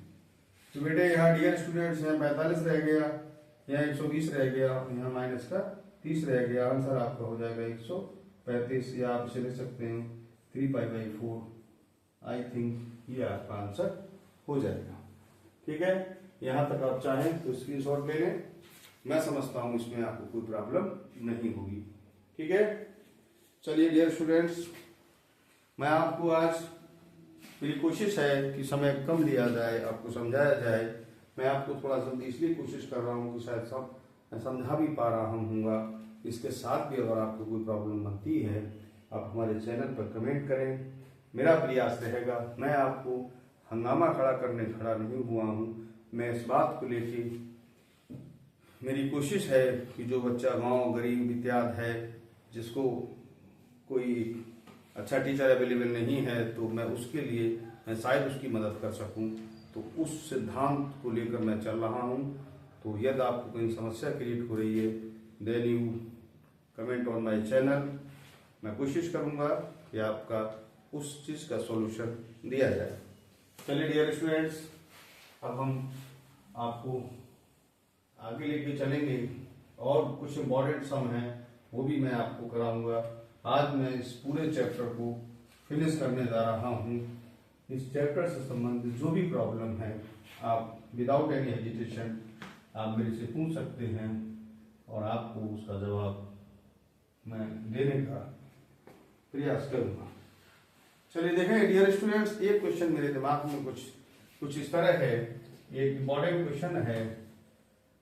तो बेटे यहाँ डियर स्टूडेंट्स, यहाँ 45 रह गया, यहाँ 120 रह गया, यहाँ माइनस का 30 रह गया। आंसर आपका हो जाएगा 135, या आप इसे लिख सकते हैं 3π/4। आई थिंक ये आपका आंसर हो जाएगा। ठीक है, यहाँ तक आप चाहें तो स्क्रीनशॉट ले लें। मैं समझता हूँ इसमें आपको कोई प्रॉब्लम नहीं होगी। ठीक है, चलिए डियर स्टूडेंट्स, मैं आपको आज, मेरी कोशिश है कि समय कम लिया जाए, आपको समझाया जाए। मैं आपको थोड़ा जल्दी इसलिए कोशिश कर रहा हूँ कि शायद सब मैं समझा भी पा रहा हूँगा। इसके साथ भी अगर आपको कोई प्रॉब्लम बनती है, आप हमारे चैनल पर कमेंट करें। मेरा प्रयास रहेगा, मैं आपको हंगामा खड़ा करने खड़ा नहीं हुआ हूँ। मैं इस बात को लेके, मेरी कोशिश है कि जो बच्चा गांव गरीब इत्यादि है, जिसको कोई अच्छा टीचर अवेलेबल नहीं है तो मैं उसके लिए मैं शायद उसकी मदद कर सकूं, तो उस सिद्धांत को लेकर मैं चल रहा हूं। तो यदि आपको कोई समस्या क्रिएट हो रही है then you comment on my channel. मैं कोशिश करूंगा कि आपका उस चीज़ का सॉल्यूशन दिया जाए। चलिए डियर स्टूडेंट्स, अब हम आपको आगे लेके चलेंगे और कुछ इम्पोर्टेंट सम हैं वो भी मैं आपको कराऊंगा। आज मैं इस पूरे चैप्टर को फिनिश करने जा रहा हूँ। इस चैप्टर से संबंधित जो भी प्रॉब्लम है आप विदाउट एनी हेजिटेशन आप मेरे से पूछ सकते हैं और आपको उसका जवाब मैं देने का प्रयास करूंगा। चलिए देखें डियर स्टूडेंट्स, एक क्वेश्चन मेरे दिमाग में कुछ इस तरह है। एक इम्पॉर्टेंट क्वेश्चन है,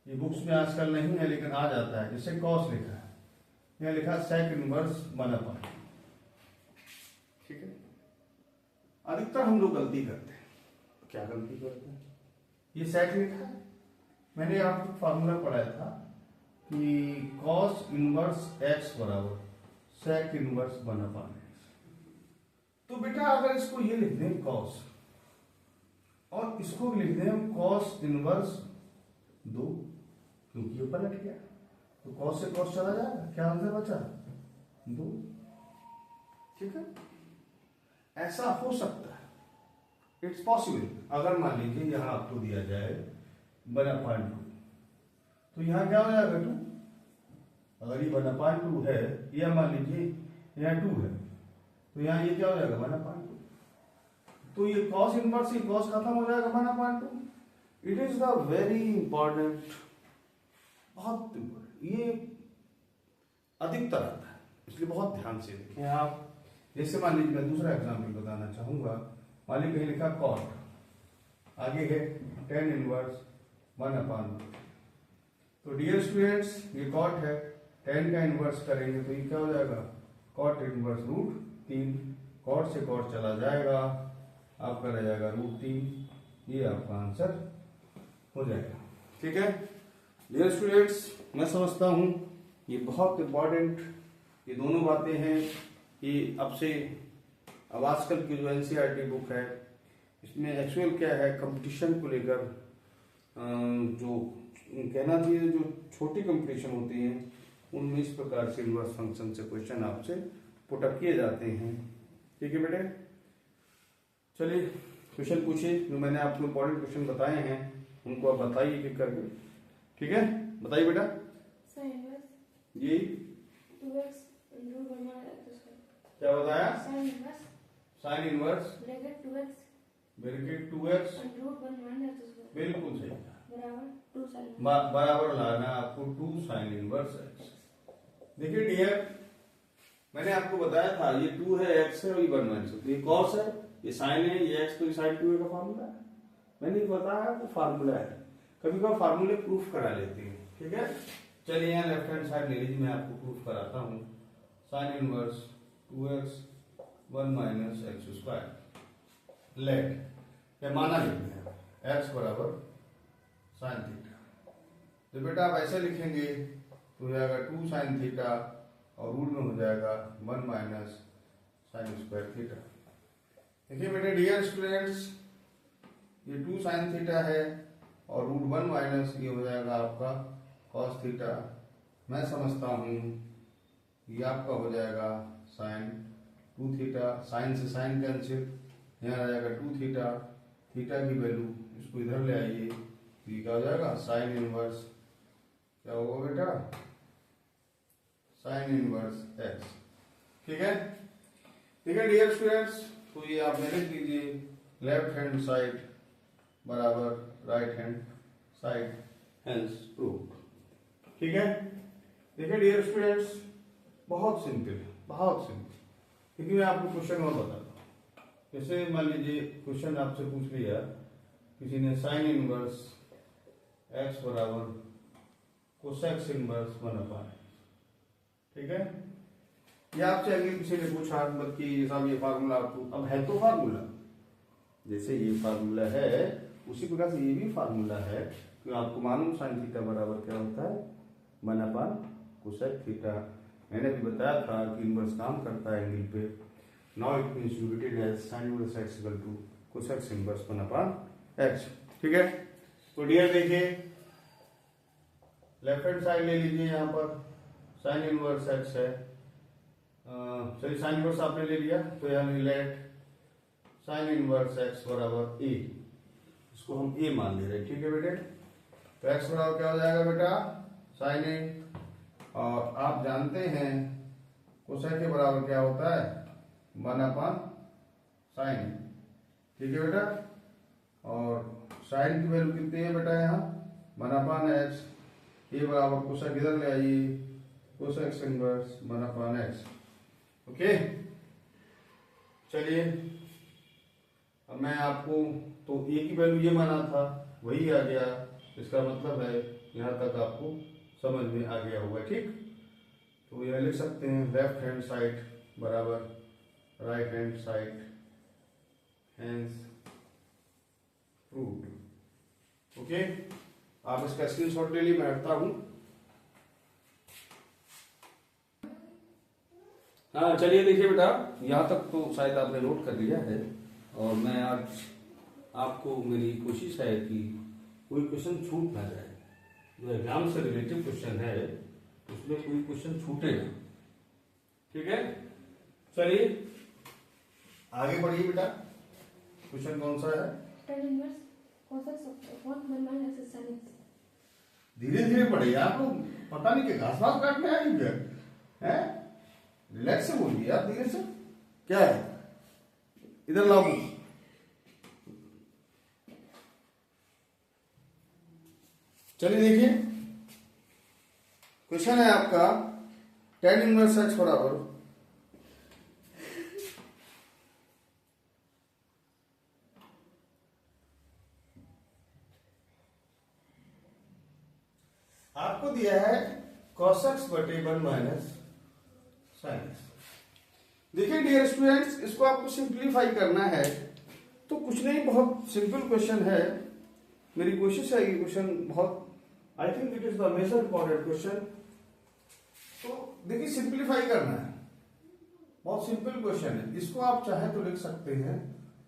ये बुक्स में आजकल नहीं है लेकिन आ जाता है। जैसे कॉस लिखा है, यहाँ लिखा सेक इनवर्स 1/। ठीक है, अधिकतर हम लोग गलती करते हैं। क्या गलती करते हैं? ये सेक लिखा है, मैंने आपको फार्मूला पढ़ाया था कि कॉस इनवर्स एक्स बराबर सेक इनवर्स 1/x। तो बेटा अगर इसको ये लिख दें कॉस और इसको भी लिख दें कॉस इनवर्स 2, क्योंकि ये पलट गया तो कॉस से कॉस चला जाएगा, क्या आंसर बचा 2। ठीक है, ऐसा हो सकता है, इट्स पॉसिबल। अगर मान लीजिए यहां आपको दिया जाए 1/2 तो यहां क्या हो जाएगा 2। अगर ये 1/2 है, या मान लीजिए यहाँ 2 है तो यहाँ ये क्या हो जाएगा 1/2। तो ये कॉस इनवर्स ही कॉस खत्म हो जाएगा 1/2। It is the very important, बहुत ये अधिकतर आता है, इसलिए बहुत ध्यान से देखें आप। जैसे मान लीजिए मैं दूसरा एग्जाम्पल बताना चाहूंगा। मान लीजिए कहीं लिखा कॉट, आगे है tan इनवर्स 1/2। तो डियर स्टूडेंट्स ये कॉट है, tan का इनवर्स करेंगे तो ये क्या हो जाएगा कॉट इनवर्स √3। कॉट से कॉट चला जाएगा, आपका रह जाएगा √3। ये आपका आंसर हो जाएगा। ठीक है डियर स्टूडेंट्स, मैं समझता हूं ये बहुत इंपॉर्टेंट ये दोनों बातें हैं कि अब आजकल की जो एनसीईआरटी बुक है इसमें एक्चुअल क्या है, कंपटीशन को लेकर जो कहना चाहिए जो छोटी कंपटीशन होती हैं उनमें इस प्रकार से इनवर्स फंक्शन से क्वेश्चन आपसे पुटअप किए जाते हैं। ठीक है बेटे, चलिए क्वेश्चन पूछिए। जो मैंने आपको इंपॉर्टेंट क्वेश्चन बताए हैं उनको आप बताइए कि करके। ठीक है, बताइए बेटा। sin inverse ये 2x √1/x²। क्या बताया? sin inverse sine inverse bracket 2x (2x) √1/x² बिल्कुल सही बराबर 2 sin inverse। बराबर लाना आपको 2 साइन इनवर्स x। देखिए डियर, मैंने आपको बताया था ये 2 है, x है और ये 1 - ये cos है, ये साइन है, ये x, तो ये साइन 2a का फार्मूला है। मैंने बताया आपको फार्मूला है, कभी कभी फार्मूले प्रूफ करा लेते हैं। ठीक है, चलिए यहाँ लेफ्ट हैंड साइड ले लीजिए, मैं आपको प्रूफ कराता हूँ। Sine inverse 2x 1 - x²। Late या माना लिखते हैं x बराबर साइन थीटा। तो बेटा आप ऐसे लिखेंगे तो हो जाएगा 2 साइन थीटा और रूट में हो जाएगा 1 - sin² थीटा। देखिए बेटे डियर स्टूडेंट्स, ये 2 साइन थीटा है और √1 ये हो जाएगा आपका cos थीटा। मैं समझता हूँ ये आपका हो जाएगा साइन 2 थीटा। साइन से साइन कैंसिल, यहाँ आ जाएगा 2 थीटा। थीटा की वैल्यू इसको इधर ले आइए तो ये क्या हो जाएगा साइन इनवर्स, क्या होगा बेटा साइन इनवर्स x। ठीक है, ठीक है डियर स्टूडेंट्स, तो ये आप लिख लीजिए लेफ्ट हैंड साइड बराबर right hand side, hence proved. ठीक है, देखिए डियर स्टूडेंट्स बहुत सिंपल है, बहुत सिंपल। क्योंकि मैं आपको क्वेश्चन और बताता हूँ। जैसे मान लीजिए क्वेश्चन आपसे पूछ लिया किसी ने साइन इनवर्स x बराबर कोसेक्स इनवर्स 1/x। ठीक है, ये आपसे अगले किसी ने पूछा बल्कि साहब ये फार्मूला आपको अब है तो फार्मूला, जैसे ये फार्मूला है उसी प्रकार से ये भी फार्मूला है कि आपको मालूम साइन थीटा बराबर क्या होता है 1/कोसेक थीटा। मैंने भी बताया था कि इनवर्स काम करता है एंगल पे। Now it means you written as sin inverse x equal to cosec inverse 1/x। ठीक है, तो डियर देखिए लेफ्ट हैंड साइड ले लीजिए, यहाँ पर sin इनवर्स x है, चलिए sin इनवर्स आपने ले लिया, तो यहाँ लेट sin इनवर्स x बराबर a, इसको हम a मान ले रहे हैं। ठीक है बेटे, तो x बराबर क्या हो जाएगा बेटा sin a, और आप जानते हैं कोसेक के बराबर क्या होता है 1/sin। ठीक है बेटा, और sin की वैल्यू कितनी है बेटा यहाँ 1/x, ये बराबर कोसेक इधर ले आइए, कोसेक इनवर्स 1/x। ओके, चलिए अब मैं आपको तो a की वैल्यू ये माना था वही आ गया, इसका मतलब है यहाँ तक आपको समझ में आ गया होगा। ठीक, तो यह लिख सकते हैं लेफ्ट हैंड साइड बराबर right hand side, hence proved. Okay, आप इसका स्क्रीनशॉट ले लीजिए, मैं हटता हूं। हाँ चलिए देखिए बेटा, यहाँ तक तो शायद आपने नोट कर लिया है, और मैं आज आपको मेरी कोशिश है कि कोई क्वेश्चन छूट ना जाए, जो एग्जाम से रिलेटिव क्वेश्चन है उसमें कोई क्वेश्चन छूटे ना। ठीक है, चलिए आगे बढ़िए बेटा, क्वेश्चन कौन सा है? tan inverse cosec upon 1 minus sin x। धीरे धीरे पढ़िए, आपको पता नहीं कि घास घास काटने आई है, रिलैक्स से बोलिए आप, धीरे से। क्या है इधर लाओ, चलिए देखिए क्वेश्चन है आपका tan इनवर्स x बराबर आपको दिया है cos x बटे 1 माइनस sin x। देखिए डियर स्टूडेंट्स, इसको आपको सिंप्लीफाई करना है, तो कुछ नहीं, बहुत सिंपल क्वेश्चन है। मेरी कोशिश है कि क्वेश्चन बहुत, I think it is the major important question. तो देखिए सिंप्लीफाई करना है, बहुत सिंपल क्वेश्चन है। इसको आप चाहे तो लिख सकते हैं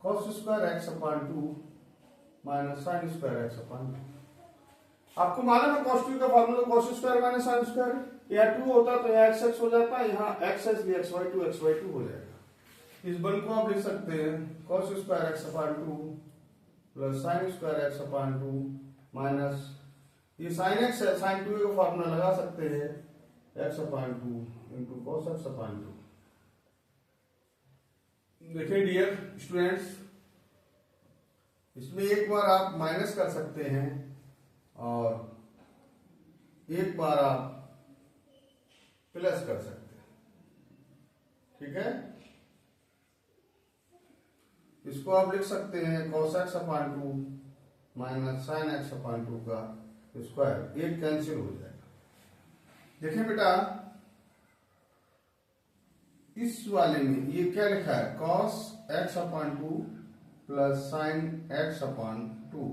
cos square x upon 2 minus sin square x upon 2। आपको मालूम है cos 2 का formula cos square minus sin square, यहाँ 2 होता तो यहाँ x हो जाता है, यहाँ x भी xy2 हो जाएगा। इस बल को आप लिख सकते हैं cos square x upon 2 plus sin square x upon 2 minus ये sin x है, sin 2 का फॉर्मूला लगा सकते हैं x upon 2 into cos x upon 2। देखिए डियर स्टूडेंट्स, इसमें एक बार आप माइनस कर सकते हैं और एक बार आप प्लस कर सकते हैं। ठीक है, इसको आप लिख सकते हैं cos x upon 2 minus sin x upon 2 का स्क्वायर, एक कैंसिल हो जाएगा। देखिए बेटा इस वाले में ये क्या लिखा है cos x upon 2 plus sin x upon 2,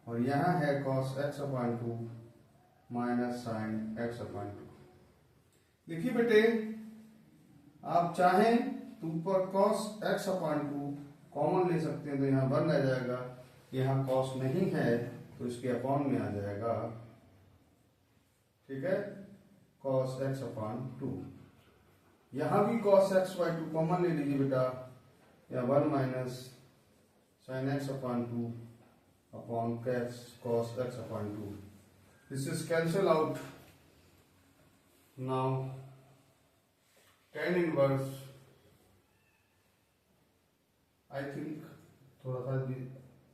और यहाँ है cos x upon 2 minus sin x upon 2। देखिए बेटे आप चाहें तो ऊपर cos x अपॉन 2 कॉमन ले सकते हैं, तो यहाँ 1 रह जाएगा, यहाँ cos नहीं है तो इसके अपॉन में आ जाएगा। ठीक है, cos x अपॉन 2, यहाँ भी cos x बाई 2 कॉमन ले लीजिए बेटा, यहाँ 1 minus sin x upon 2 upon cos x upon 2, this is cancel out. Now tan inverse, I think थोड़ा सा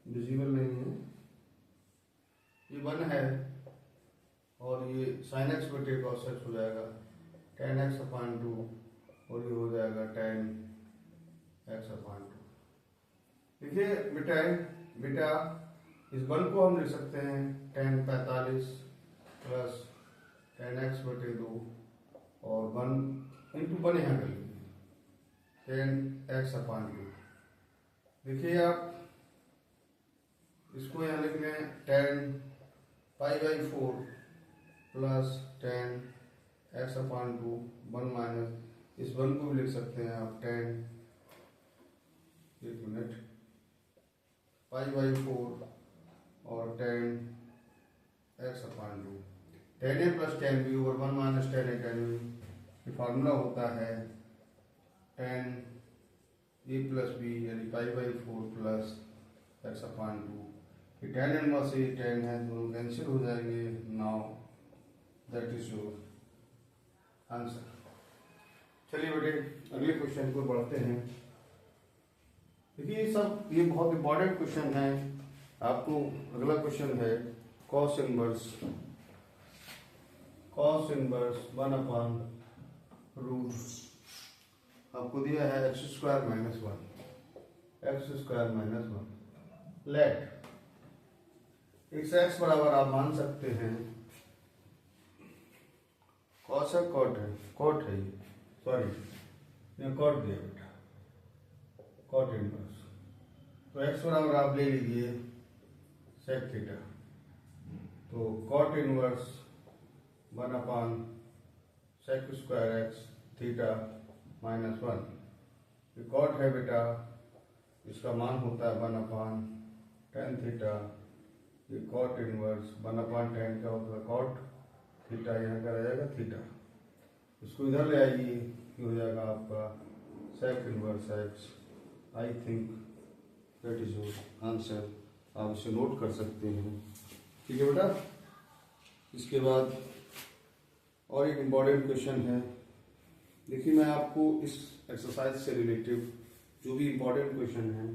विजिबल नहीं है, ये 1 है और ये sin x बटे cos x हो जाएगा tan x अपॉन 2, और ये हो जाएगा tan x अपॉन 2। देखिए बेटा इस बल को हम लिख सकते हैं tan 45 प्लस tan x बटे 2 और 1 इंटू 1 यहाँ कर लीजिए tan x अपॉन 2। देखिए आप इसको यहाँ लिख लें tan pi by 4 plus tan x upon two 1 minus, इस 1 को भी लिख सकते हैं आप 10, एक मिनट, पाई बाई 4 और 10 x upon two, 10a plus 10b over 1 minus 10a 10b। ये फार्मूला होता है 10a प्लस b यानी pi by 4 plus x upon two. ये 10 इनवर्स से 10 है, दोनों कैंसिल हो जाएंगे। Now that is your answer. चलिए बेटे अगले क्वेश्चन को बढ़ते हैं। देखिए ये बहुत इंपॉर्टेंट क्वेश्चन है। आपको अगला क्वेश्चन है कॉस इनवर्स 1 अपान रूट, आपको दिया है x square minus 1। Let x बराबर आप मान सकते हैं कॉस है, कॉट है, सॉरी कॉट दिया बेटा, कॉट इनवर्स। तो एक्स बराबर आप ले लीजिए सेक थीटा, तो cot inverse 1 upon sec square x theta minus 1। ये कॉट है बेटा, इसका मान होता है 1 अपान टेन थीटा। ये कॉट इनवर्स 1 अपान टेन का होता है कॉट थीटा, यहाँ का रह जाएगा थीटा। इसको इधर ले आइए, ये हो जाएगा आपका sec inverse x. I think that is your answer. आप इसे नोट कर सकते हैं, ठीक है बेटा। इसके बाद और एक इम्पॉर्टेंट क्वेश्चन है। देखिए मैं आपको इस एक्सरसाइज से रिलेटिव जो भी इम्पोर्टेंट क्वेश्चन है,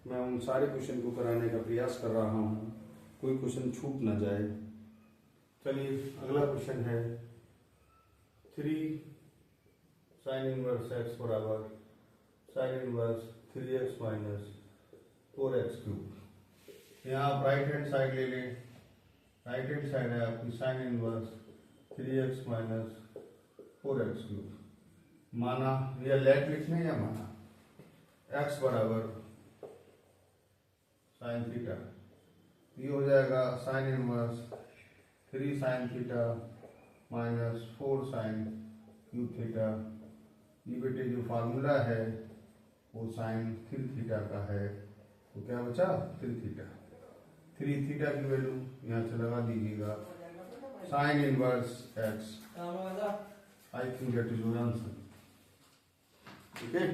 मैं उन सारे क्वेश्चन को कराने का प्रयास कर रहा हूँ, कोई क्वेश्चन छूट ना जाए। चलिए अगला क्वेश्चन है 3 साइन इनवर्स एक्स बराबर sine inverse 3x minus 4x cube. यहाँ आप राइट हैंड साइड ले लें, राइट हैंड साइड है आपकी sine inverse 3x minus 4x cube. माना या लेट लिखने या माना x बराबर साइन थीटा, ये हो जाएगा sine inverse 3 sine theta minus 4 sine cube theta. ये बेटे जो फार्मूला है वो साइन 3 थीटा का है, तो क्या बचा 3 थीटा। 3 थीटा की वैल्यू यहाँ से लगा दीजिएगा, sign inverse x. I think that is your answer, ठीक है।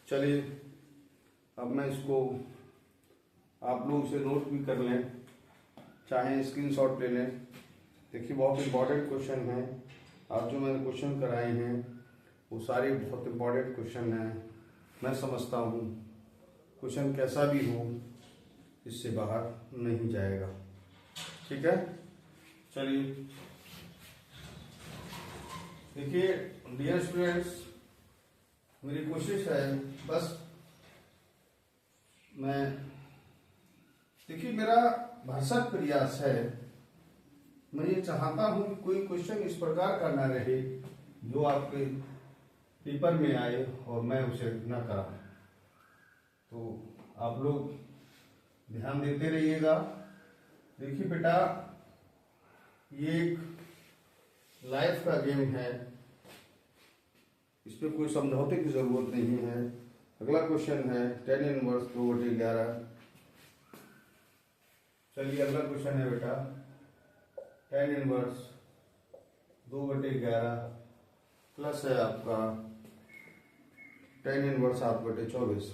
चलिए अब मैं इसको, आप लोग इसे नोट भी कर लें, चाहे स्क्रीनशॉट ले लें। देखिए बहुत इंपॉर्टेंट क्वेश्चन है। आप जो मैंने क्वेश्चन कराए हैं वो सारे बहुत इंपॉर्टेंट क्वेश्चन हैं। मैं समझता हूँ क्वेश्चन कैसा भी हो इससे बाहर नहीं जाएगा, ठीक है। चलिए देखिए डियर स्टूडेंट्स, मेरी कोशिश है बस मैं, देखिए मेरा भरसक प्रयास है, मैं ये चाहता हूं कि कोई क्वेश्चन इस प्रकार का ना रहे जो आपके पेपर में आए और मैं उसे न करा। तो आप लोग ध्यान देते रहिएगा। देखिए बेटा ये एक लाइफ का गेम है, इसमें कोई समझौते की जरूरत नहीं है। अगला क्वेश्चन है टेन इनवर्स 2/11। चलिए अगला क्वेश्चन है बेटा टेन इनवर्स 2/11 प्लस है आपका टेन इनवर्स 7/24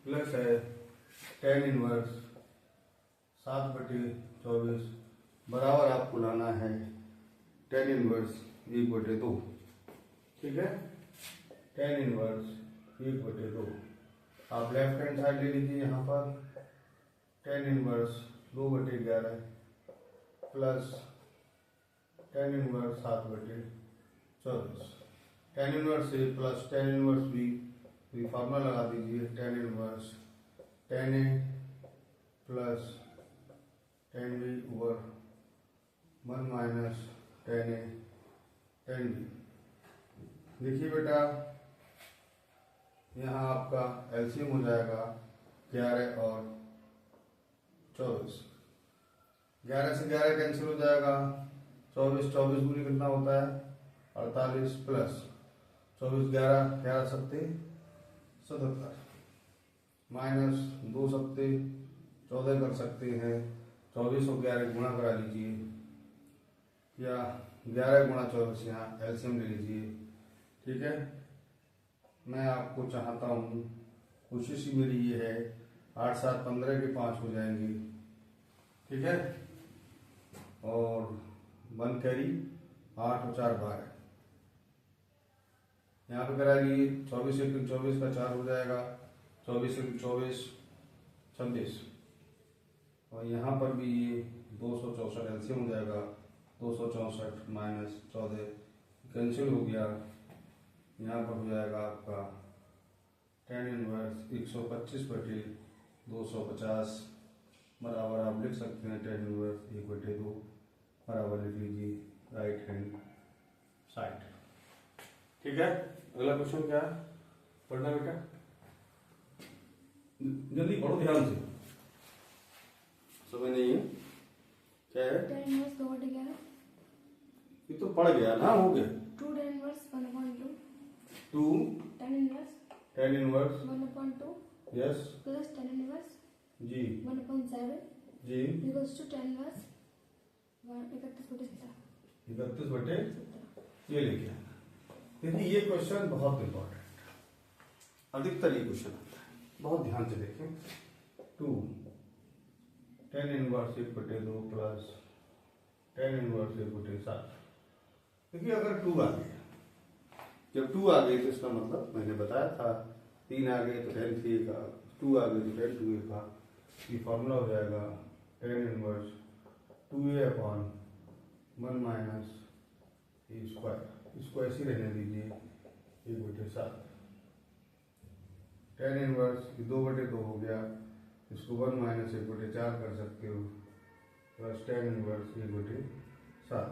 प्लस है टेन इनवर्स 7/24 बराबर आपको लाना है टेन इनवर्स 1/2, ठीक है। टेन इनवर्स 1/2 आप लेफ्ट हैंड साइड ले लीजिए, यहाँ पर tan inverse 2/11 plus tan inverse 7/24। Tan inverse A plus tan inverse B formula लगा दीजिए, tan inverse tan A plus tan B over 1 minus tan A tan B. देखिए बेटा यहाँ आपका एलसीएम हो जाएगा 11 और 24, 11 से 11 कैंसिल हो जाएगा, 24 24 दूनी कितना होता है 48 प्लस 24 11 11 सत्ते 77 माइनस 2 सत्ते 14 कर सकते हैं। 24 और 11 गुणा करा लीजिए या 11 गुणा 24 यहाँ एलसीएम ले लीजिए। ठीक है, मैं आपको चाहता हूँ, कोशिश ही मेरी ये है 8 7 15 के 5 हो जाएंगे। ठीक है, और 1 कैरी 8 और 4 12 यहाँ पे करा लीजिए। 24 एक 24 का 4 हो जाएगा, 24 एक 24 26 और यहाँ पर भी ये 264 एलसीएम हो जाएगा। 264 माइनस 14 कैंसिल हो गया। यहाँ पर हो जाएगा आपका tan इनवर्स 125 बटे 250 बराबर आप लिख सकते हैं tan इनवर्स 1/2 बराबर लिख लीजिए राइट हैंड साइड। ठीक है, अगला क्वेश्चन क्या है, पढ़ना बेटा, जल्दी पढ़ो ध्यान से, समझ नहीं है क्या है। tan inverse 2/11 ये तो पढ़ गया ना, हो गया। 2 tan inverse 1/2 2 tan inverse tan inverse 1/2 yes plus tan inverse जी 1/7 जी equals to tan inverse 31/17 31 बटे ये लिखे। देखिए ये क्वेश्चन बहुत इंपॉर्टेंट, अधिकतर ये क्वेश्चन आता है, बहुत ध्यान से देखें। 2 tan inverse 1/2 plus tan inverse 1/7। देखिए अगर 2 आ गया, जब 2 आ गई तो इसका मतलब मैंने बताया था 3 आ गए तो tan 3 का, 2 आ गए तो tan 2 का। ये फॉर्मूला हो जाएगा tan inverse 2a upon 1 minus A square. इसको ऐसे रहने दीजिए 1/7। tan इनवर्स 2/2 हो गया, इसको 1 माइनस 1/4 कर सकते हो plus tan inverse 1/7।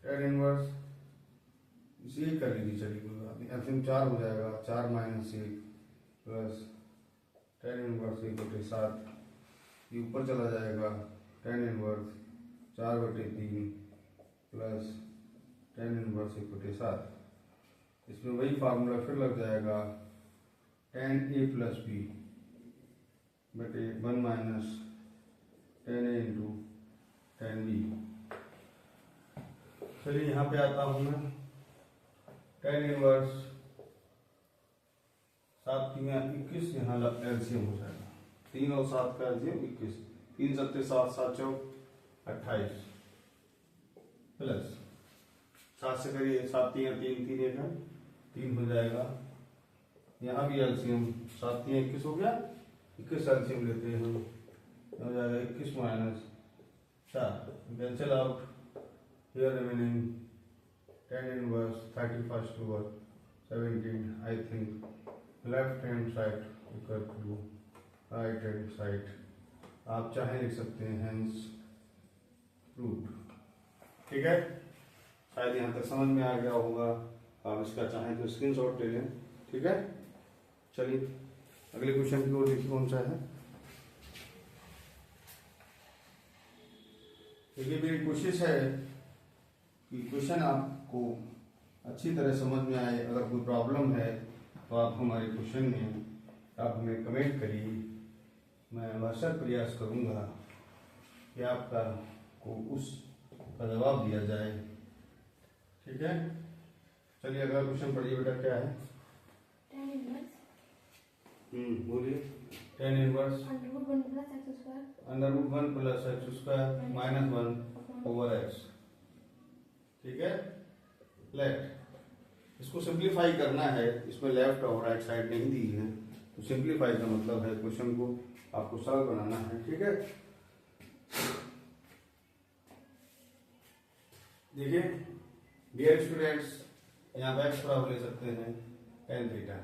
tan inverse इसे कर लीजिए, चलिए कोई बात नहीं, एलसीएम 4 हो जाएगा, 4 माइनस 1 प्लस tan इनवर्स 1/7। ये ऊपर चला जाएगा tan inverse 4/3 plus tan inverse 1/7। इसमें वही फार्मूला फिर लग जाएगा tan a प्लस बी बटे 1 minus tan a into tan b। चलिए यहाँ पे आता हूँ मैं, tan इनवर्स 7 3 21 यहाँ एलसीएम हो जाएगा, 3 और 7 का एलसीएम 21, 3 सत्ते 7 7 चौक 28 प्लस 7 से करिए 7 3 3 3 1 3 हो जाएगा। यहाँ भी एलसीएम 7 3 21 हो गया, 21 एलसीएम लेते हैं हम, हो जाएगा 21 माइनस 4 cancel out, here remaining tan inverse 31/17। I think left hand side equal to right hand side, आप चाहे लिख सकते हैं हेंस प्रूव्ड। ठीक है, शायद यहाँ तक समझ में आ गया होगा, आप इसका चाहें तो स्क्रीनशॉट ले लें। ठीक है, चलिए अगले क्वेश्चन की ओर देखिए कौन सा है। देखिए मेरी कोशिश है कि क्वेश्चन आपको अच्छी तरह समझ में आए। अगर कोई प्रॉब्लम है तो आप हमारे क्वेश्चन में आप हमें कमेंट करिए, मैं भरसक प्रयास करूंगा कि आपका को उसका जवाब दिया जाए। ठीक है, चलिए अगला क्वेश्चन पढ़िए बेटा, क्या है। tan inverse बोलिए। tan inverse √1 plus x square √1 plus x square minus 1 over x. ठीक है, लेफ्ट, इसको सिंप्लीफाई करना है, इसमें लेफ्ट और राइट साइड नहीं दी है, तो सिंप्लीफाई का मतलब है क्वेश्चन को आपको सरल बनाना है। ठीक है, देखिए डियर स्टूडेंट्स, यहाँ पे एक्स बराबर ले सकते हैं tan थीटा।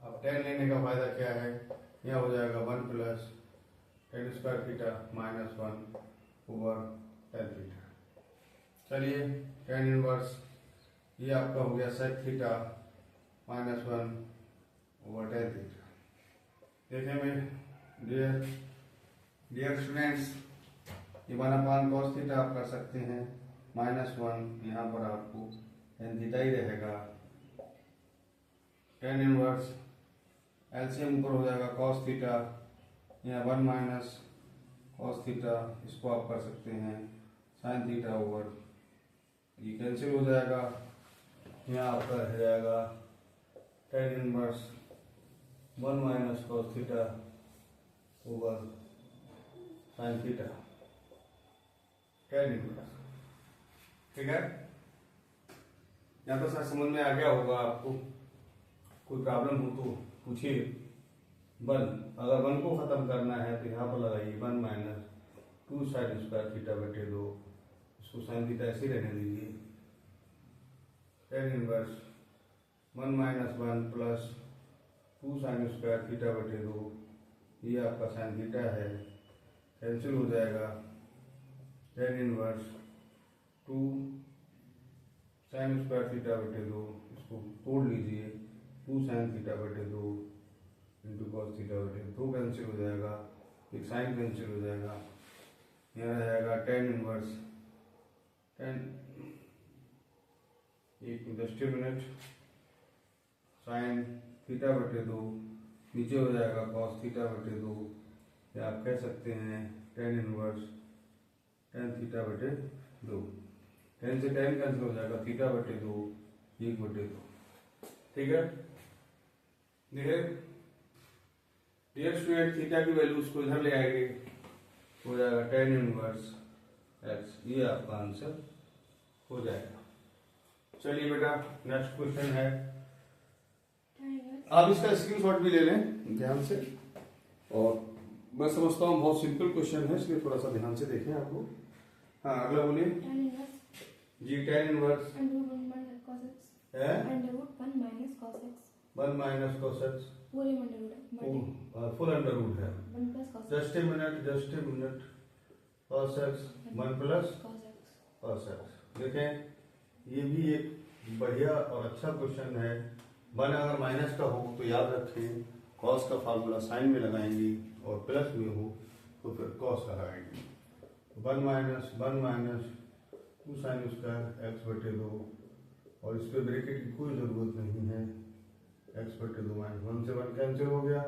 अब tan लेने का फायदा क्या है, यहाँ हो जाएगा 1 plus tan square theta minus 1 over tan theta. चलिए tan इनवर्स ये आपका हो गया sec theta minus 1 over tan theta. देखें मैं डियर स्टूडेंट्स, ये 1 cos थीटा आप कर सकते हैं, -1 यहाँ पर आपको tan थीटा ही रहेगा। tan इनवर्स एलसीएम ऊपर हो जाएगा cos थीटा, यहाँ 1 माइनस cos थीटा, इसको आप कर सकते हैं sin थीटा ओवर, ये कैंसिल हो जाएगा, यहाँ आपका रह जाएगा tan inverse 1 minus cos theta over sin theta, tan inverse. ठीक है, यहाँ तो सर समझ में आ गया होगा आपको। कोई प्रॉब्लम हो तो पूछिए। 1 अगर 1 को खत्म करना है तो यहाँ पर लगाइए 1 माइनस 2 साइन स्क्वायर थीटा बटे 2, इसको साइन थीटा ऐसे रहने दीजिए। tan inverse 1 minus 1 plus 2 sign square theta बटे 2, ये आपका साइन थीटा है, कैंसिल हो जाएगा। tan inverse 2 sign square theta बटे 2, इसको तोड़ लीजिए, 2 साइन थीटा बटे 2 इंटू कॉस थीटा बटे 2 कैंसिल हो जाएगा, एक साइन कैंसिल हो जाएगा, यहाँ रहेगा tan inverse 10 minute sign theta बटे 2, नीचे हो जाएगा कॉस थीटा बटे 2, या आप कह सकते हैं tan इनवर्स tan थीटा बटे 2, tan से tan कैंसिल हो जाएगा, थीटा बटे 2 1 बटे 2। ठीक है, देखिए डियर स्टूडेंट, थीटा की वैल्यू उसको इधर ले आएंगे, हो जाएगा tan इनवर्स x, ये आपका आंसर हो जाएगा। चलिए बेटा नेक्स्ट क्वेश्चन है, आप इसका स्क्रीनशॉट भी ले लें ध्यान से, और मैं समझता हूँ बहुत सिंपल क्वेश्चन है, इसलिए थोड़ा सा ध्यान से देखें आप लोग। हाँ अगला बोलिए जी। tan इनवर्स है 1 minus cos x, full under root है, just a minute cos x 1 plus cos x। देखें ये भी एक बढ़िया और अच्छा क्वेश्चन है। 1 अगर माइनस का हो तो याद रखें cos का फार्मूला साइन में लगाएंगे, और प्लस में हो तो फिर cos का लगाएंगे। 1 माइनस 2 साइन स्क्वायर x बटे 2, और इस पर ब्रैकेट की कोई ज़रूरत नहीं है, x बटे 2 माइनस 1 से 1 कैंसिल हो गया,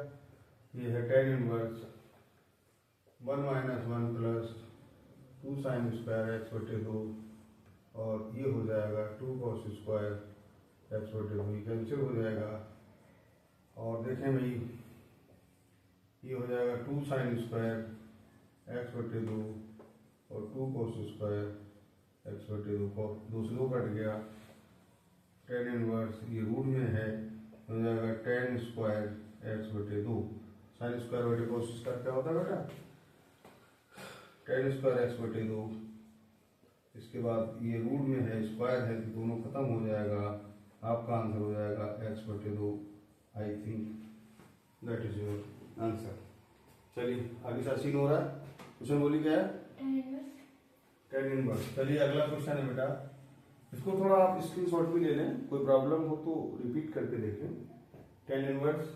ये है tan inverse 1 minus 1 plus 2 sine square x बटे 2, और ये हो जाएगा 2 cos स्क्वायर x बटे 2, ये कैंसिल हो जाएगा। और देखें भाई ये हो जाएगा 2 साइन स्क्वायर x बटे 2 और 2 cos स्क्वायर x बटे 2 से 2 कट गया, tan इनवर्स ये रूट में है, हो जाएगा tan स्क्वायर x बटे 2, साइन स्क्वायर बटे cos स्क्वायर क्या होता है बेटा, tan स्क्वायर x बटे 2। इसके बाद ये रूट में है, स्क्वायर है, तो दोनों खत्म हो जाएगा, आपका आंसर हो जाएगा x बटे 2। आई think that is your answer. चलिए आगे सा सीन हो रहा है, क्वेश्चन बोली क्या है, tan इनवर्स। चलिए अगला क्वेश्चन है बेटा, इसको थोड़ा आप स्क्रीनशॉट भी ले लें, कोई प्रॉब्लम हो तो रिपीट करके देखें। tan inverse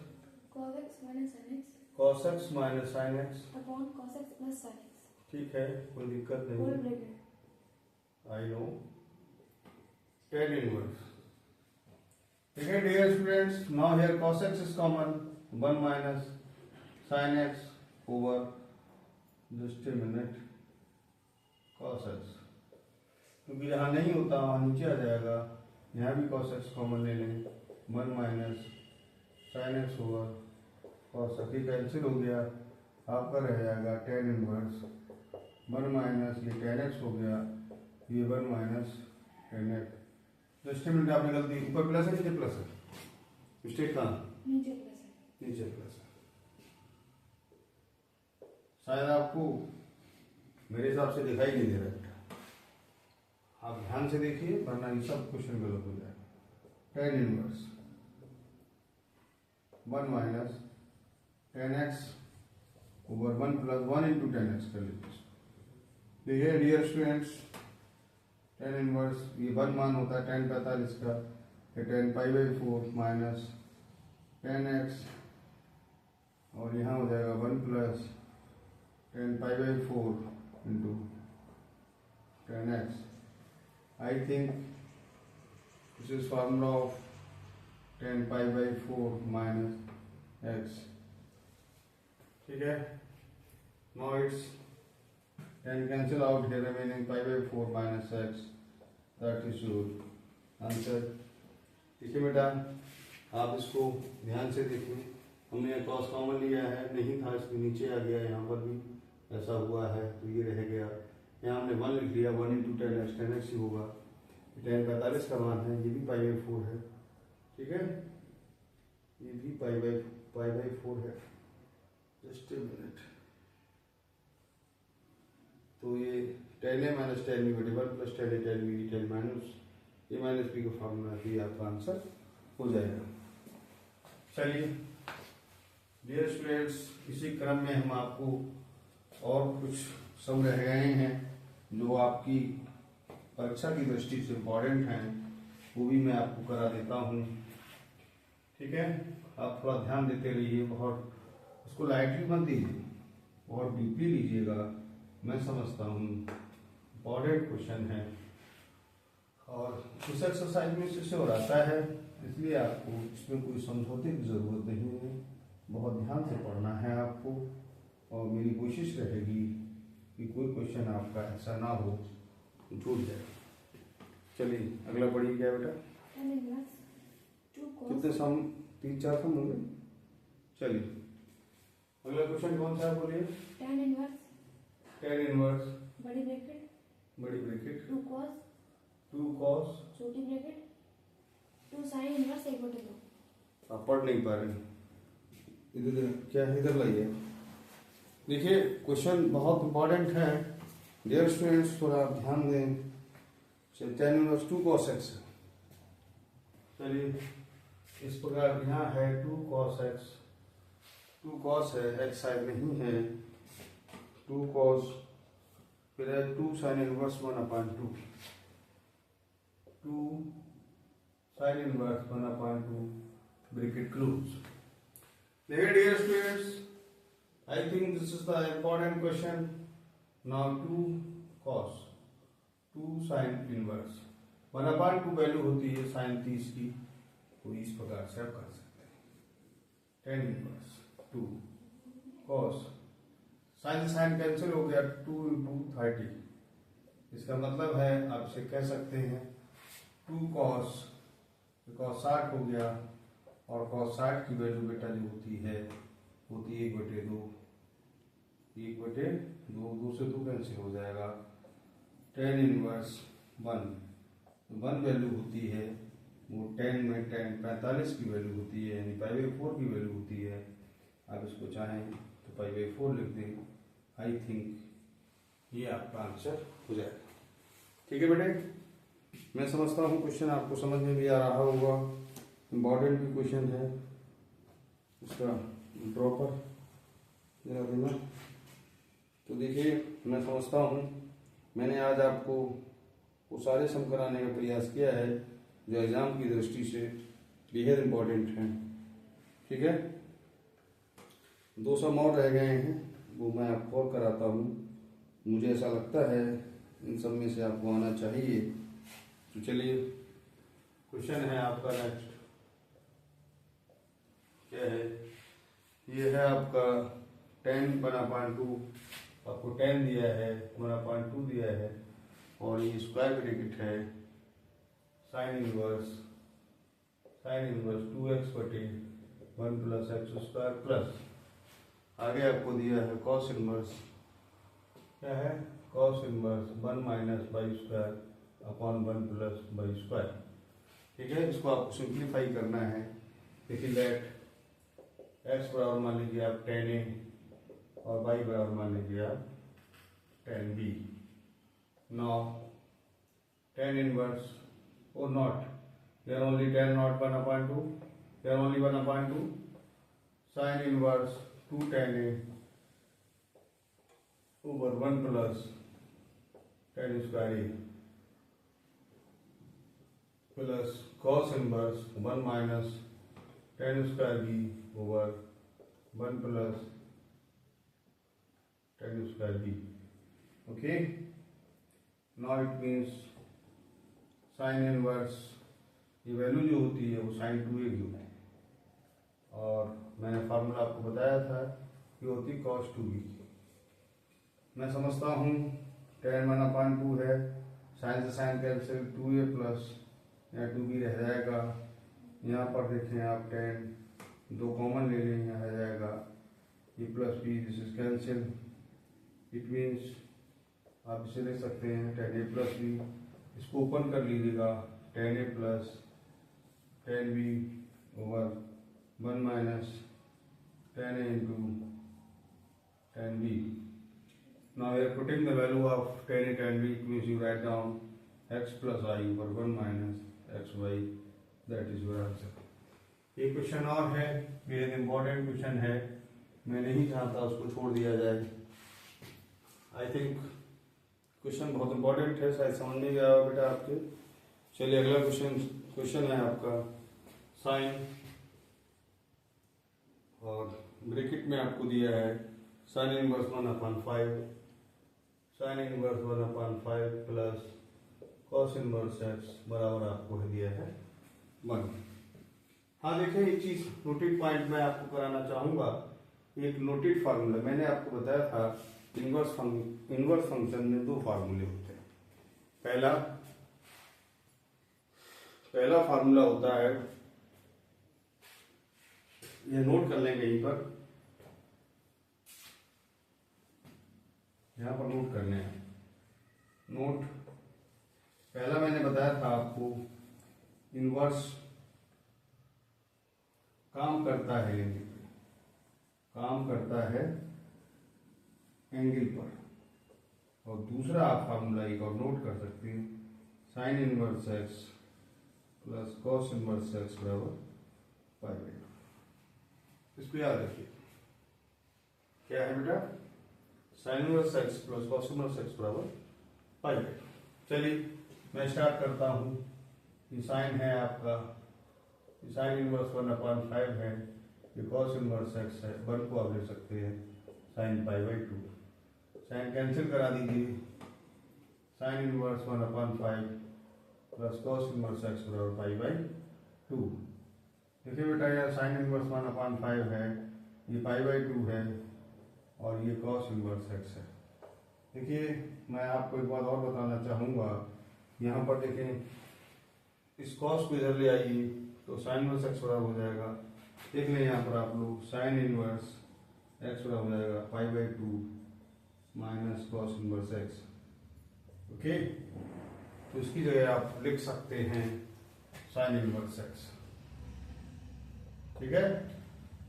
cos x minus sin x upon cos x plus sin x, ठीक है, कोई दिक्कत नहीं, whole bracket. I know. tan inverse, ठीक है dear students, now here cos x is common, 1 minus sin x over, just a minute, cos x, क्योंकि यहाँ नहीं होता वहाँ नीचे आ जाएगा, यहाँ भी cos x कॉमन ले लें, 1 minus sin x over cos x, ये कैंसिल हो गया, आपका रह जाएगा tan इनवर्स 1 माइनस ये tan x हो गया, ये 1 minus tan x। Just minute आपने गलती, ऊपर प्लस है नीचे प्लस है, मिस्टेक कहाँ, नीचे प्लस है, नीचे प्लस है, शायद आपको मेरे हिसाब से दिखाई नहीं दे रहा है, आप ध्यान से देखिए वरना ये सब क्वेश्चन गलत हो जाएगा। tan inverse 1 minus tan x over 1 plus 1 into tan x कर लीजिए। देखिए डियर स्टूडेंट्स, tan इनवर्स ये 1 मान होता है tan 45 का, tan pi by 4 minus tan x, और यहाँ हो जाएगा 1 plus tan pi by 4 into 10x. I think this is formula of 10 pi by 4 minus x. ठीक है, now it's 10 cancel out here, remaining pi by 4 minus x. That is your answer. देखिए बेटा, आप इसको ध्यान से देखिए, हमने cos कॉमन लिया है, नहीं था इसके नीचे आ गया, यहाँ पर भी ऐसा हुआ है तो ये रह गया, यहाँ हमने 1 लिख लिया, 1 into 10x, 10x ही होगा, 10 45 का मान है, ये भी पाई बाई 4 है, ठीक है, ये भी पाई बाई 4 है, जस्ट ए मिनट। तो ये 10a माइनस 10b बटे 1 plus 10a 10b 10 minus a minus b का फॉर्मूला भी आपका आंसर हो जाएगा। चलिए डियर स्टूडेंट्स, इसी क्रम में हम आपको और कुछ सम रह गए हैं जो आपकी परीक्षा की दृष्टि से इम्पोर्टेंट हैं, वो भी मैं आपको करा देता हूँ, ठीक है। आप थोड़ा ध्यान देते रहिए, बहुत इसको लाइटली मत दीजिए, बहुत डीपली लीजिएगा, मैं समझता हूँ इम्पोर्टेंट क्वेश्चन है और इस एक्सरसाइज में इससे हो आता है, इसलिए आपको इसमें कोई समझौते की ज़रूरत नहीं है, बहुत ध्यान से पढ़ना है आपको और मेरी कोशिश रहेगी कि कोई क्वेश्चन आपका ऐसा ना हो छूट जाए। चलिए अगला पढ़िए, क्या बेटा, कितने सम, 3-4 सम होंगे। चलिए अगला क्वेश्चन कौन सा है, बोलिए। tan इनवर्स बड़ी ब्रैकेट 2 cos छोटी ब्रैकेट 2 sin इनवर्स 1/2। आप पढ़ नहीं पा रहे, इधर क्या है, इधर लाइए। देखिए क्वेश्चन बहुत इंपॉर्टेंट है डियर स्टूडेंट्स, थोड़ा ध्यान दें। tan इनवर्स 2 cos x, चलिए इस प्रकार यहाँ है 2 cos x, 2 cos है, x साइड नहीं है, 2 cos, फिर है 2 sin इनवर्स 1/2, 2 sin इनवर्स 1/2 ब्रैकेट क्लोज। देखिए dear students, I think this is the important question. Now 2 cos 2 sin इनवर्स 1/2 वैल्यू होती है sin 30 की, तो इस प्रकार से आप कर सकते हैं। tan inverse 2 cos, sin cancel हो गया, 2 into 30, इसका मतलब है आप इसे कह सकते हैं 2 cos 60 हो गया, और cos 60 की वैल्यू बेटा जो होती है 1/2, 1/2, 2 से 2 कैंसिल हो जाएगा, tan इनवर्स 1 वैल्यू होती है, वो 10 में 10 45 की वैल्यू होती है, यानी पाई बाई 4 की वैल्यू होती है। आप इसको चाहें तो पाई बाई 4 लिख दें, आई थिंक ये आपका आंसर हो जाएगा, ठीक है बेटे। मैं समझता हूँ क्वेश्चन आपको समझ में भी आ रहा होगा, इम्पॉर्टेंट भी क्वेश्चन है, इसका ड्रॉपर जरा देना। तो देखिए मैं समझता हूँ मैंने आज आपको वो सारे सम कराने का प्रयास किया है जो एग्जाम की दृष्टि से बेहद इम्पोर्टेंट हैं, ठीक है। 2 सम और रह गए हैं, वो मैं आपको और कराता हूँ, मुझे ऐसा लगता है इन सब में से आपको आना चाहिए। तो चलिए क्वेश्चन है आपका नेक्स्ट, क्या है, ये है आपका 10/2, आपको 10 दिया है, 1/2 दिया है, और ये स्क्वायर ब्रैकेट है sin इनवर्स 2x बटे 1 प्लस एक्स स्क्वायर प्लस, आगे आपको दिया है cos इनवर्स, क्या है, cos inverse 1 minus by square upon 1 plus by square, ठीक है। इसको आपको सिंप्लीफाई करना है। देखिए लेट x बराबर मान लीजिए आप 10a और y बराबर मान लीजिए आप 10b। Now tan inverse or not, they are only 10 not 1/2, they are only 1/2, sin inverse 2 tan a over 1 plus tan square a plus cos inverse 1 minus tan square b over 1 plus tan square b, okay, now it means sine inverse, ये value जो होती है वो sin 2a cube है, और मैंने formula आपको बताया था कि होती cos 2b। मैं समझता हूँ tan 1/2 है, साइन से साइन कैंसिल, 2a प्लस यहाँ 2b रह जाएगा। यहाँ पर देखें आप tan 2 कॉमन ले लें, यहाँ रह जाएगा ये plus b, this is cancel, it means आप इसे लिख सकते हैं tan a प्लस b, इसको ओपन कर लीजिएगा, tan a plus tan b over 1 minus tan a into tan b। Now we are putting the value of tan a tan b, it means you write down x plus I over 1 minus xy, that is your answer। एक question और है, बेहद important question है, मैं नहीं चाहता उसको छोड़ दिया जाए। आई थिंक क्वेश्चन बहुत इम्पोर्टेंट है, शायद समझ नहीं गया होगा बेटा आपके। चलिए अगला क्वेश्चन है आपका साइन, और ब्रैकेट में आपको दिया है sine inverse 1/5, sine inverse 1/5 plus cos inverse x बराबर आपको दिया है 1। हाँ देखिए, एक चीज नोटेड पॉइंट मैं आपको कराना चाहूंगा, एक नोटेड फार्मूला मैंने आपको बताया था, इनवर्स फंक्शन में 2 फार्मूले होते हैं। पहला फार्मूला होता है, ये नोट कर लेंगे यहीं पर, यहां पर नोट करने हैं नोट। पहला मैंने बताया था आपको, इनवर्स काम करता है एंगल पे, काम करता है एंगल पर। और दूसरा आप फार्मूला एक और नोट कर सकते हैं, sign inverse x plus cos inverse x बराबर पाई। इसको याद रखिए, क्या है बेटा, sign inverse x plus cos inverse x बराबर पाई। चलिए मैं स्टार्ट करता हूँ। ये साइन है आपका, साइन इनवर्स 1/5 है, ये कॉस इनवर्स एक्स है, 1 को आप ले सकते हैं साइन π/2, साइन कैंसिल करा दीजिए, sine inverse 1/5 plus cos inverse x बराबर π/2। देखिए बेटा, यह साइन इनवर्स 1/5 है, ये π/2 है, और ये कॉस इनवर्स एक्स है। देखिए मैं आपको एक बात और बताना चाहूँगा, यहाँ पर देखें, इस कॉस को इधर ले आइए तो साइन इनवर्स एक्स बराबर हो जाएगा, देख लें यहाँ पर आप लोग, साइन इनवर्स एक्स बराबर हो जाएगा π/2 minus cos inverse x. Okay, तो इसकी जगह आप लिख सकते हैं साइन इनवर्स एक्स। ठीक है,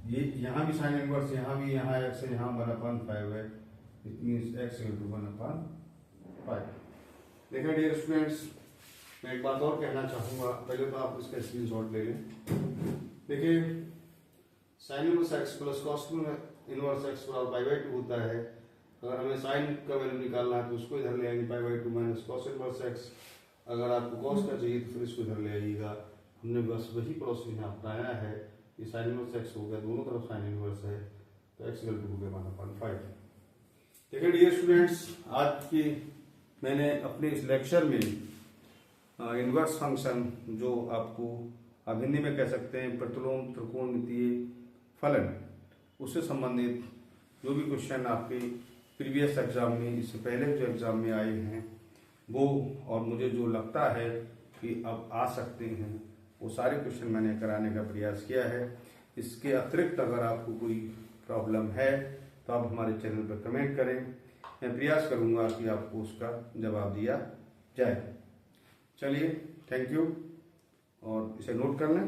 ये यहाँ भी साइन इनवर्स, यहाँ भी, यहाँ एक्स है, यहाँ 1/5 है, इट मीन्स एक्स इंटू 1/5। देखिए डियर स्टूडेंट्स, मैं एक बात और कहना चाहूँगा, पहले तो आप इसका स्क्रीनशॉट ले लें। देखिए sign inverse x plus cos inverse x बराबर π/2 होता है। अगर हमें साइन का वैल्यू निकालना है तो उसको इधर ले आएंगे π/2 माइनस कॉस इनवर्स एक्स। अगर आपको कॉस का चाहिए तो फिर इसको इधर ले आइएगा। हमने बस वही प्रोसेस यहाँ अपनाया है, ये साइन इनवर्स एक्स हो गया, दोनों तरफ साइन इनवर्स है, तो एक्स इक्वल टू हो गया 1/5। देखिए डियर स्टूडेंट्स, आज की मैंने अपने इस लेक्चर में इनवर्स फंक्शन, जो आपको आप हिंदी में कह सकते हैं प्रतिलोम त्रिकोणमितीय फलन, उससे संबंधित जो भी क्वेश्चन आपके प्रीवियस एग्जाम में, इससे पहले जो एग्जाम में आए हैं वो, और मुझे जो लगता है कि अब आ सकते हैं, वो सारे क्वेश्चन मैंने कराने का प्रयास किया है। इसके अतिरिक्त अगर आपको कोई प्रॉब्लम है तो आप हमारे चैनल पर कमेंट करें, मैं प्रयास करूंगा कि आपको उसका जवाब दिया जाए। चलिए, थैंक यू, और इसे नोट कर लें।